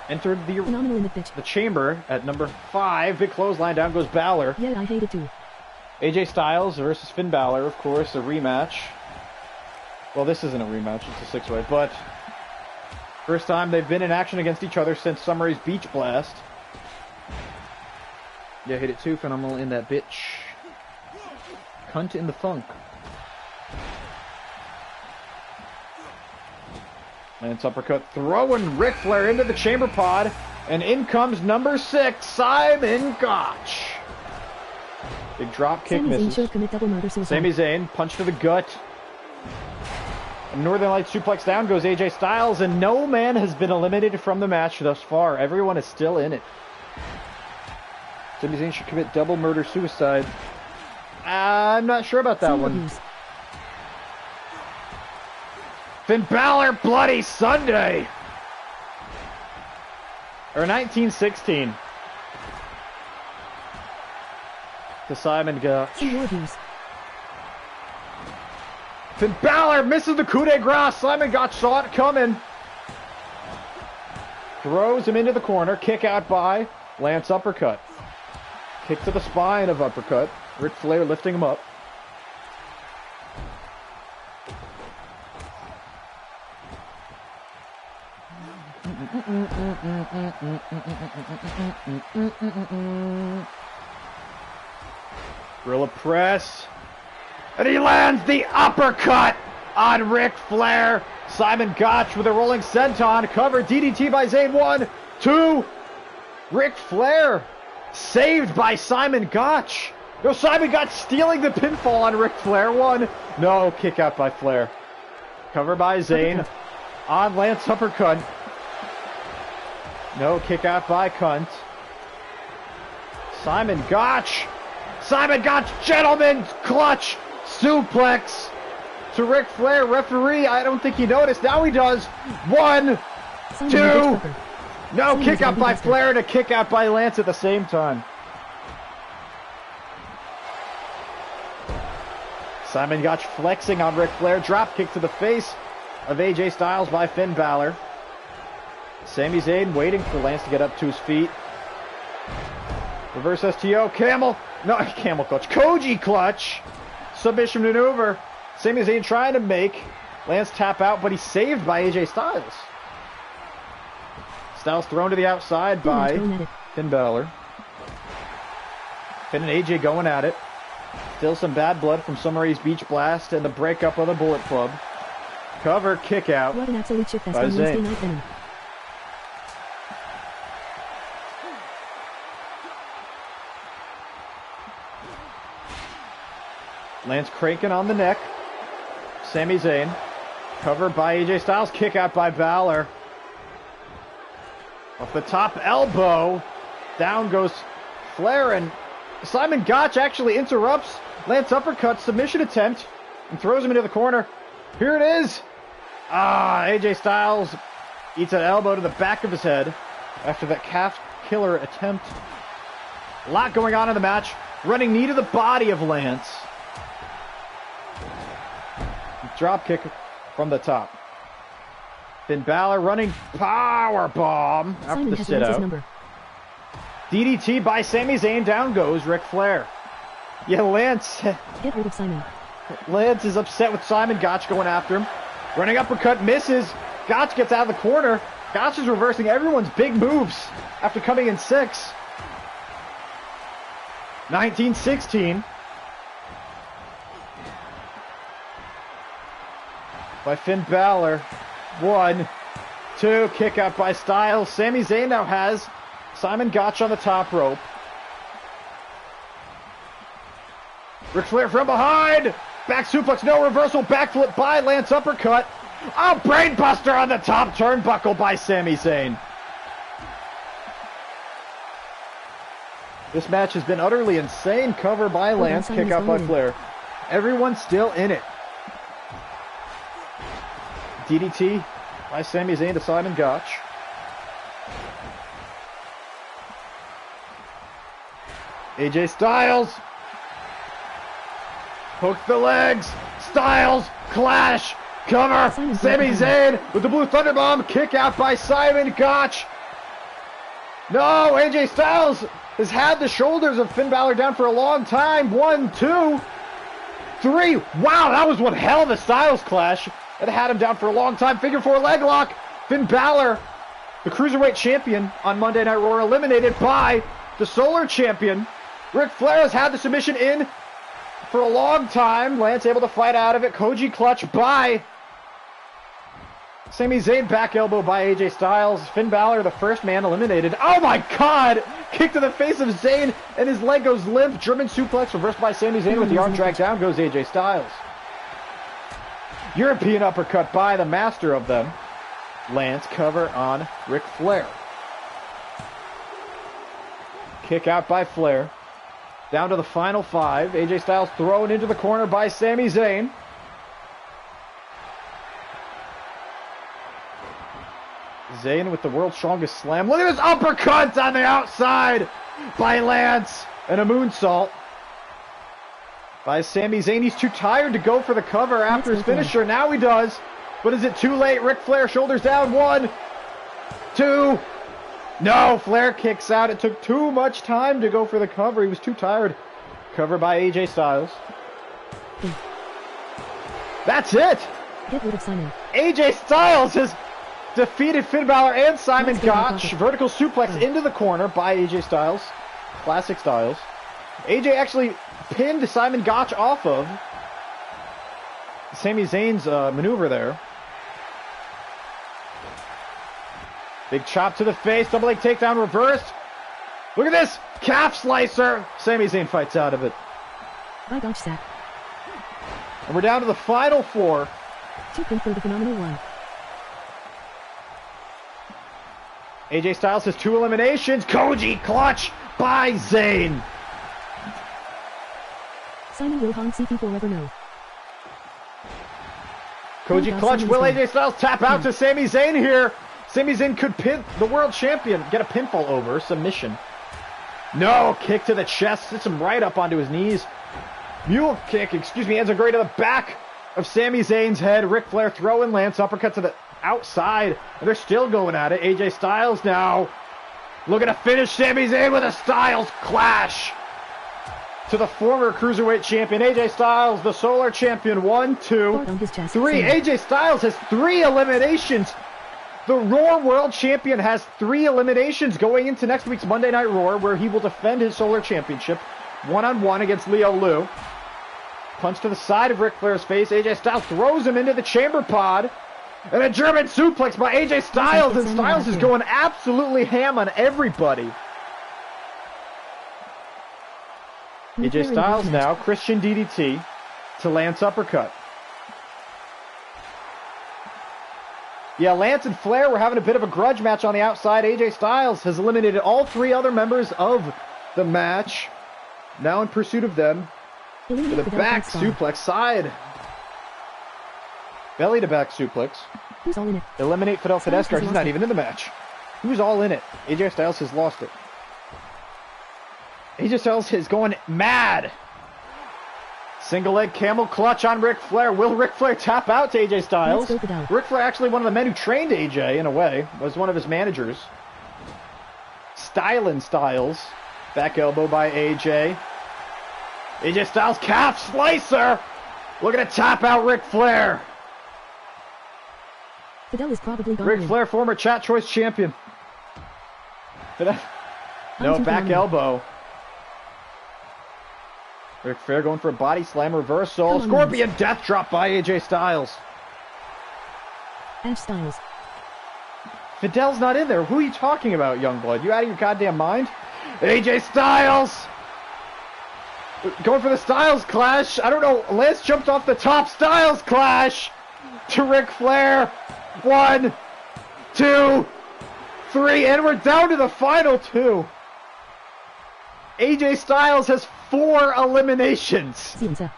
entered the chamber at number 5. Big clothesline, down goes Balor. Yeah, I hate it too. AJ Styles versus Finn Balor, of course, a rematch. Well, this isn't a rematch, it's a 6-way, but first time they've been in action against each other since Summer's Beach Blast. Yeah, hit it too, phenomenal in that bitch. Cunt in the funk. Lance uppercut, throwing Ric Flair into the chamber pod, and in comes number 6, Simon Gotch. Big drop kick misses. Sami Zayn, punch to the gut. A Northern Lights suplex down goes AJ Styles, and no man has been eliminated from the match thus far. Everyone is still in it. Sami Zayn should commit double murder-suicide. I'm not sure about that one. Finn Balor, Bloody Sunday! Or 1916. To Simon Gotch. Finn Balor misses the coup de grace. Simon Gotch saw it coming. Throws him into the corner. Kick out by Lance uppercut. Kick to the spine of uppercut. Ric Flair lifting him up. Gorilla press. And he lands the uppercut on Ric Flair. Simon Gotch with a rolling senton. Cover DDT by Zayn. 1, 2. Ric Flair saved by Simon Gotch. No, Simon Gotch stealing the pinfall on Ric Flair. 1. No, kick out by Flair. Cover by Zayn. On Lance uppercut. No, kick out by Cunt. Simon Gotch. Simon Gotch, gentleman's clutch suplex to Ric Flair. Referee, I don't think he noticed. Now he does. 1, 2. No, kick out by Flair and a kick out by Lance at the same time. Simon Gotch flexing on Ric Flair. Drop kick to the face of AJ Styles by Finn Balor. Sami Zayn waiting for Lance to get up to his feet. Reverse STO. Camel clutch. Koji clutch. Submission maneuver. Sami Zayn trying to make Lance tap out, but he's saved by AJ Styles. Styles thrown to the outside by Finn Balor. Finn and AJ going at it. Still some bad blood from Summer's Beach Blast and the breakup of the Bullet Club. Cover, kick out what an absolute shit fest by on Wednesday Zayn. Night Venom. Lance cranking on the neck. Sami Zayn. Covered by AJ Styles. Kick out by Balor. Off the top elbow. Down goes Flair, and Simon Gotch actually interrupts Lance uppercut submission attempt and throws him into the corner. Here it is. AJ Styles eats an elbow to the back of his head after that calf killer attempt. A lot going on in the match. Running knee to the body of Lance. Drop kick from the top. Finn Balor running power bomb after the sit out. DDT by Sami Zayn. Down goes Ric Flair. Yeah, Lance. Get rid of Simon. Lance is upset with Simon Gotch going after him. Running uppercut misses. Gotch gets out of the corner. Gotch is reversing everyone's big moves after coming in 6. 1916. By Finn Balor. 1, 2. Kick out by Styles. Sami Zayn now has Simon Gotch on the top rope. Ric Flair from behind. Back suplex, no reversal. Backflip by Lance uppercut. Oh, brainbuster on the top turnbuckle by Sami Zayn. This match has been utterly insane. Cover by Lance, kick out by Flair. Everyone's still in it. DDT by Sami Zayn to Simon Gotch. AJ Styles. Hook the legs. Styles. Clash. Cover. Sami Zayn with the Blue Thunder Bomb. Kick out by Simon Gotch. No, AJ Styles has had the shoulders of Finn Balor down for a long time. 1, 2, 3. Wow, that was one hell of a Styles clash. It had him down for a long time. Figure 4 leg lock. Finn Balor, the Cruiserweight Champion on Monday Night Raw, eliminated by the Solar Champion. Ric Flair has had the submission in for a long time. Lance able to fight out of it. Koji clutch by Sami Zayn, back elbow by AJ Styles. Finn Balor, the first man eliminated. Oh my God! Kick to the face of Zayn, and his leg goes limp. German suplex reversed by Sami Zayn with the arm drag down goes AJ Styles. European uppercut by the master of them. Lance, cover on Ric Flair. Kick out by Flair. Down to the final 5. AJ Styles thrown into the corner by Sami Zayn. Zayn with the world's strongest slam. Look at this uppercut on the outside by Lance. And a moonsault by Sami Zayn. He's too tired to go for the cover after his finisher. Now he does. But is it too late? Ric Flair, shoulders down. 1, 2. No, Flair kicks out. It took too much time to go for the cover. He was too tired. Cover by AJ Styles. That's it. Get rid of Simon. AJ Styles has defeated Finn Balor and Simon Gotch. Vertical suplex into the corner by AJ Styles. Classic Styles. AJ actually pinned Simon Gotch off of Sami Zayn's maneuver there. Big chop to the face. Double leg takedown reversed. Look at this. Calf slicer. Sami Zayn fights out of it. By Gotch sack. And we're down to the final 4. 2 pin for the phenomenal one. AJ Styles has 2 eliminations. Koji clutch by Zayn. Simon will haunt CP forever no. Koji clutch. Will AJ Styles tap out to Sami Zayn here? Sami Zayn could pin the world champion. Get a pinfall over. Submission. No. Kick to the chest. Sits him right up onto his knees. Mule kick. Excuse me. Ends a great to the back of Sami Zayn's head. Ric Flair throwing Lance. Uppercut to the outside. And they're still going at it. AJ Styles now looking to finish Sami Zayn with a Styles clash. To the former Cruiserweight Champion, AJ Styles, the Solar Champion. 1, 2, 3. AJ Styles has 3 eliminations. The Raw World Champion has 3 eliminations going into next week's Monday Night Raw, where he will defend his Solar Championship one-on-one against Leo Lu. Punch to the side of Ric Flair's face. AJ Styles throws him into the chamber pod. And a German suplex by AJ Styles. And Styles is going absolutely ham on everybody. AJ Styles now, Christian DDT to Lance uppercut. Yeah, Lance and Flair were having a bit of a grudge match on the outside. AJ Styles has eliminated all 3 other members of the match. Now in pursuit of them. With a back suplex side. Belly to back suplex. Who's all in it? Eliminate Fidel Fidescar. He's not even in the match. Who's all in it? AJ Styles has lost it. AJ Styles is going mad. Single leg camel clutch on Ric Flair. Will Ric Flair tap out to AJ Styles? Ric Flair, actually one of the men who trained AJ, in a way, was one of his managers. Stylin' Styles. Back elbow by AJ. AJ Styles calf slicer. Looking to tap out Ric Flair. Fidel is probably gone. Ric Flair, former Chat Choice champion. Fidel. No, back elbow. Ric Flair going for a body slam reversal. Scorpion death drop by AJ Styles. Ash Styles. Fidel's not in there. Who are you talking about, Youngblood? You out of your goddamn mind? AJ Styles! Going for the Styles clash. I don't know. Lance jumped off the top. Styles clash to Ric Flair. 1, 2, 3. And we're down to the final 2. AJ Styles has 4 eliminations. Silencer.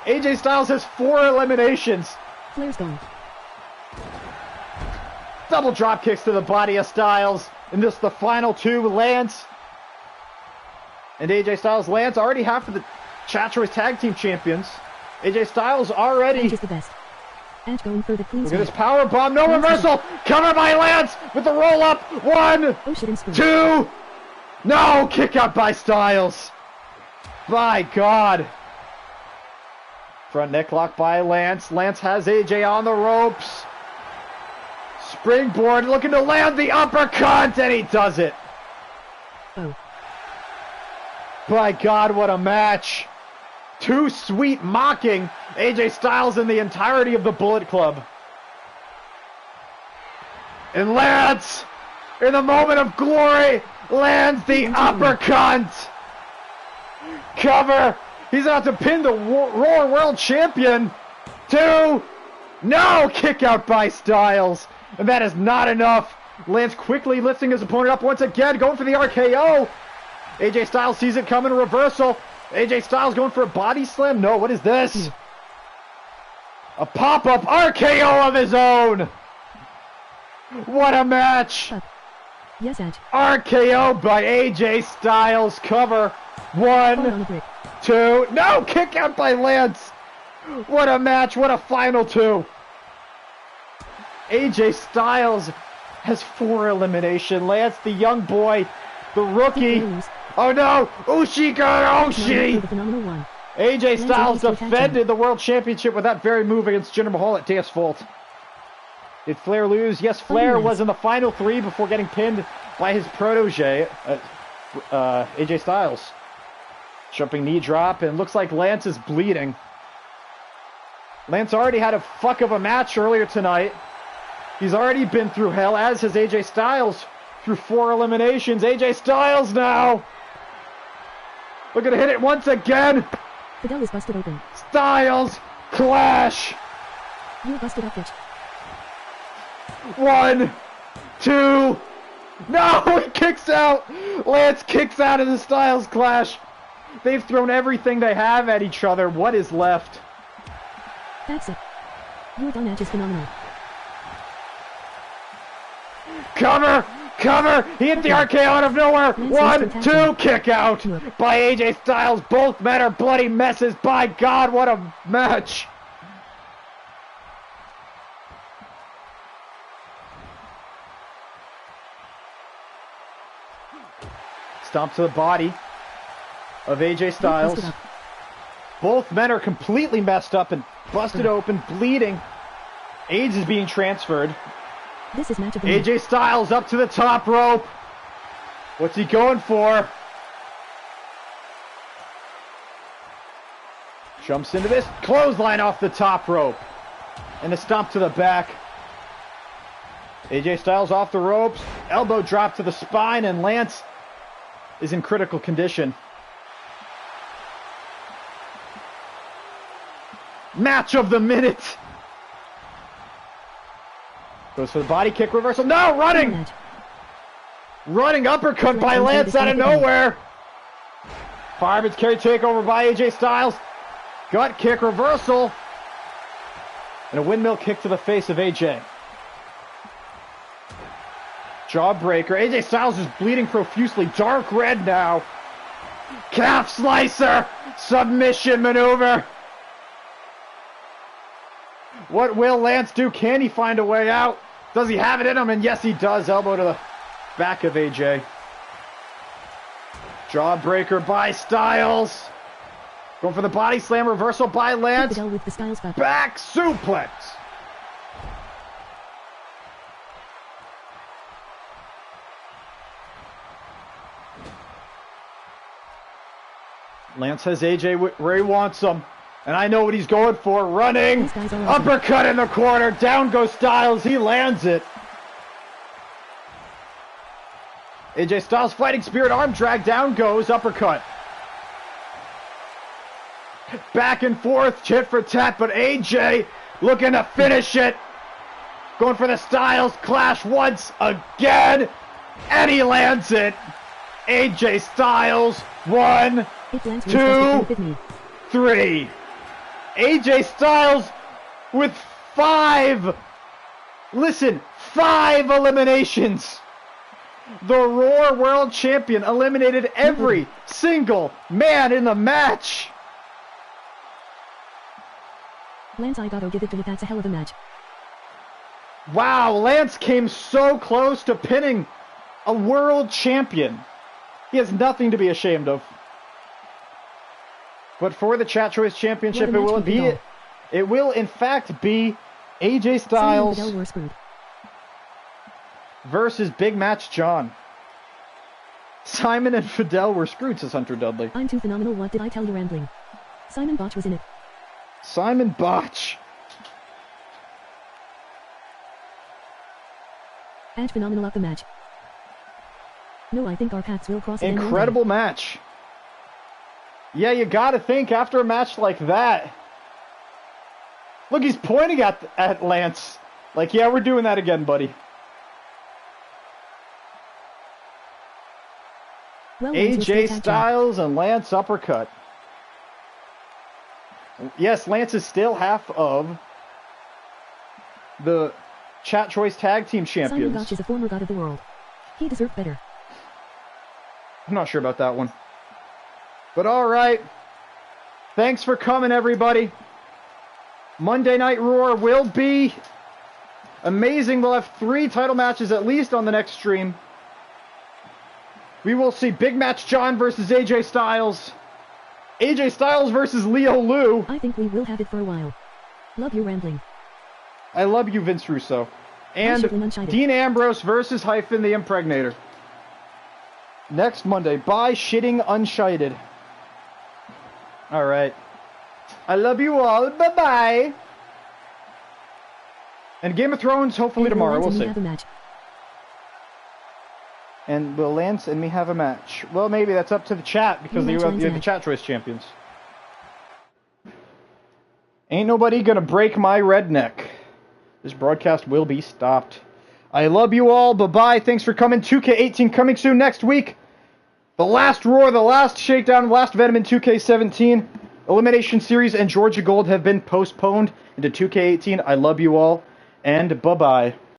AJ Styles has 4 eliminations. Flair's gone. Double drop kicks to the body of Styles. And this the final 2, Lance and AJ Styles. Lance already half of the Chat Choice Tag Team Champions. AJ Styles already. Edge is the best. Edge going for the clean Look at this sweep. power bomb. No reversal. Cover by Lance with the roll up. 1, Oh shit and screw. 2. No, kick out by Styles. My God. Front neck lock by Lance. Lance has AJ on the ropes. Springboard looking to land the uppercut, and he does it. Oh. My God, what a match. Too Sweet mocking AJ Styles and the entirety of the Bullet Club. And Lance, in the moment of glory, lands the uppercut. Cover. He's about to pin the Raw World Champion. 2. No, kick out by Styles. And that is not enough. Lance quickly lifting his opponent up once again, going for the RKO. AJ Styles sees it coming, reversal. AJ Styles going for a body slam. No, what is this? A pop-up RKO of his own. What a match. Yes, Edge. RKO by AJ Styles. Cover. Fall on 1, the brick. 2. No, kick out by Lance. What a match. What a final 2. AJ Styles has 4 elimination. Lance, the young boy, the rookie. Oh no! Ushika-Oshi! The phenomenal one. AJ Styles Lance defended the World Championship with that very move against Jinder Mahal at Dance Vault. Did Flair lose? Yes, Flair was in the final 3 before getting pinned by his protege, AJ Styles. Jumping knee drop, and looks like Lance is bleeding. Lance already had a fuck of a match earlier tonight. He's already been through hell, as has AJ Styles, through 4 eliminations. AJ Styles now! Looking to hit it once again! Fidel is busted open. Styles! Clash! You're busted up, bitch. 1, 2... No! He kicks out! Lance kicks out of the Styles Clash! They've thrown everything they have at each other. What is left? That's it. Your done Edge is phenomenal. Cover! Cover! He hit the RKO out of nowhere! 1, 2, kick out by AJ Styles. Both men are bloody messes. By God, what a match! Stomp to the body of AJ Styles. Both men are completely messed up and busted open, bleeding. AIDS is being transferred. This is match of the AJ Styles up to the top rope. What's he going for? Jumps into this clothesline off the top rope. And a stomp to the back. AJ Styles off the ropes. Elbow drop to the spine, and Lance is in critical condition. Match of the minute. Goes for the body kick reversal. No, running! Running uppercut by Lance out of nowhere. Fireman's carry takeover by AJ Styles. Gut kick reversal. And a windmill kick to the face of AJ. Jawbreaker. AJ Styles is bleeding profusely. Dark red now. Calf slicer. Submission maneuver. What will Lance do? Can he find a way out? Does he have it in him? And yes, he does. Elbow to the back of AJ. Jawbreaker by Styles. Going for the body slam reversal by Lance. With the Styles back suplex. Lance has AJ where he wants him. And I know what he's going for. Running. Uppercut in the corner. Down goes Styles. He lands it. AJ Styles fighting spirit arm drag. Down goes. Uppercut. Back and forth. Tit for tat. But AJ looking to finish it. Going for the Styles Clash once again. And he lands it. AJ Styles. 1, It lands 2, 3. AJ Styles with 5. Listen, 5 eliminations. The Raw World Champion eliminated every single man in the match. Lance, I gotta give it to you. That's a hell of a match. Wow, Lance came so close to pinning a world champion. He has nothing to be ashamed of. But for the Chat Choice Championship, it will in fact be AJ Styles versus Big Match John. Simon and Fidel were screwed, says Hunter Dudley. I'm too phenomenal. What did I tell you, Rambling? Simon Botch was in it. Simon Botch. Add phenomenal up the match. No, I think our paths will cross again. Incredible match. Yeah, you gotta think after a match like that. Look, he's pointing at Lance. Like, yeah, we're doing that again, buddy. Well, AJ Styles and Lance uppercut. Yes, Lance is still half of the Chat Choice Tag Team Champions. Simon Gotch is a former god of the world. He deserved better. I'm not sure about that one. But alright. Thanks for coming, everybody. Monday Night Raw will be amazing. We'll have 3 title matches at least on the next stream. We will see Big Match John versus AJ Styles. AJ Styles versus Leo Lu. I think we will have it for a while. Love you, Rambling. I love you, Vince Russo. And Dean Ambrose versus Hyphen the Impregnator. Next Monday, by Shitting Unshitted. Alright. I love you all. Bye-bye. And Game of Thrones, hopefully tomorrow. We'll see. And will Lance and me have a match? Well, maybe that's up to the chat, because you have the Chat Choice Champions. Ain't nobody gonna break my redneck. This broadcast will be stopped. I love you all. Bye-bye. Thanks for coming. 2K18 coming soon next week. The last Roar, the last Shakedown, the last Venom in 2K17. Elimination Series and Georgia Gold have been postponed into 2K18. I love you all. And bye-bye.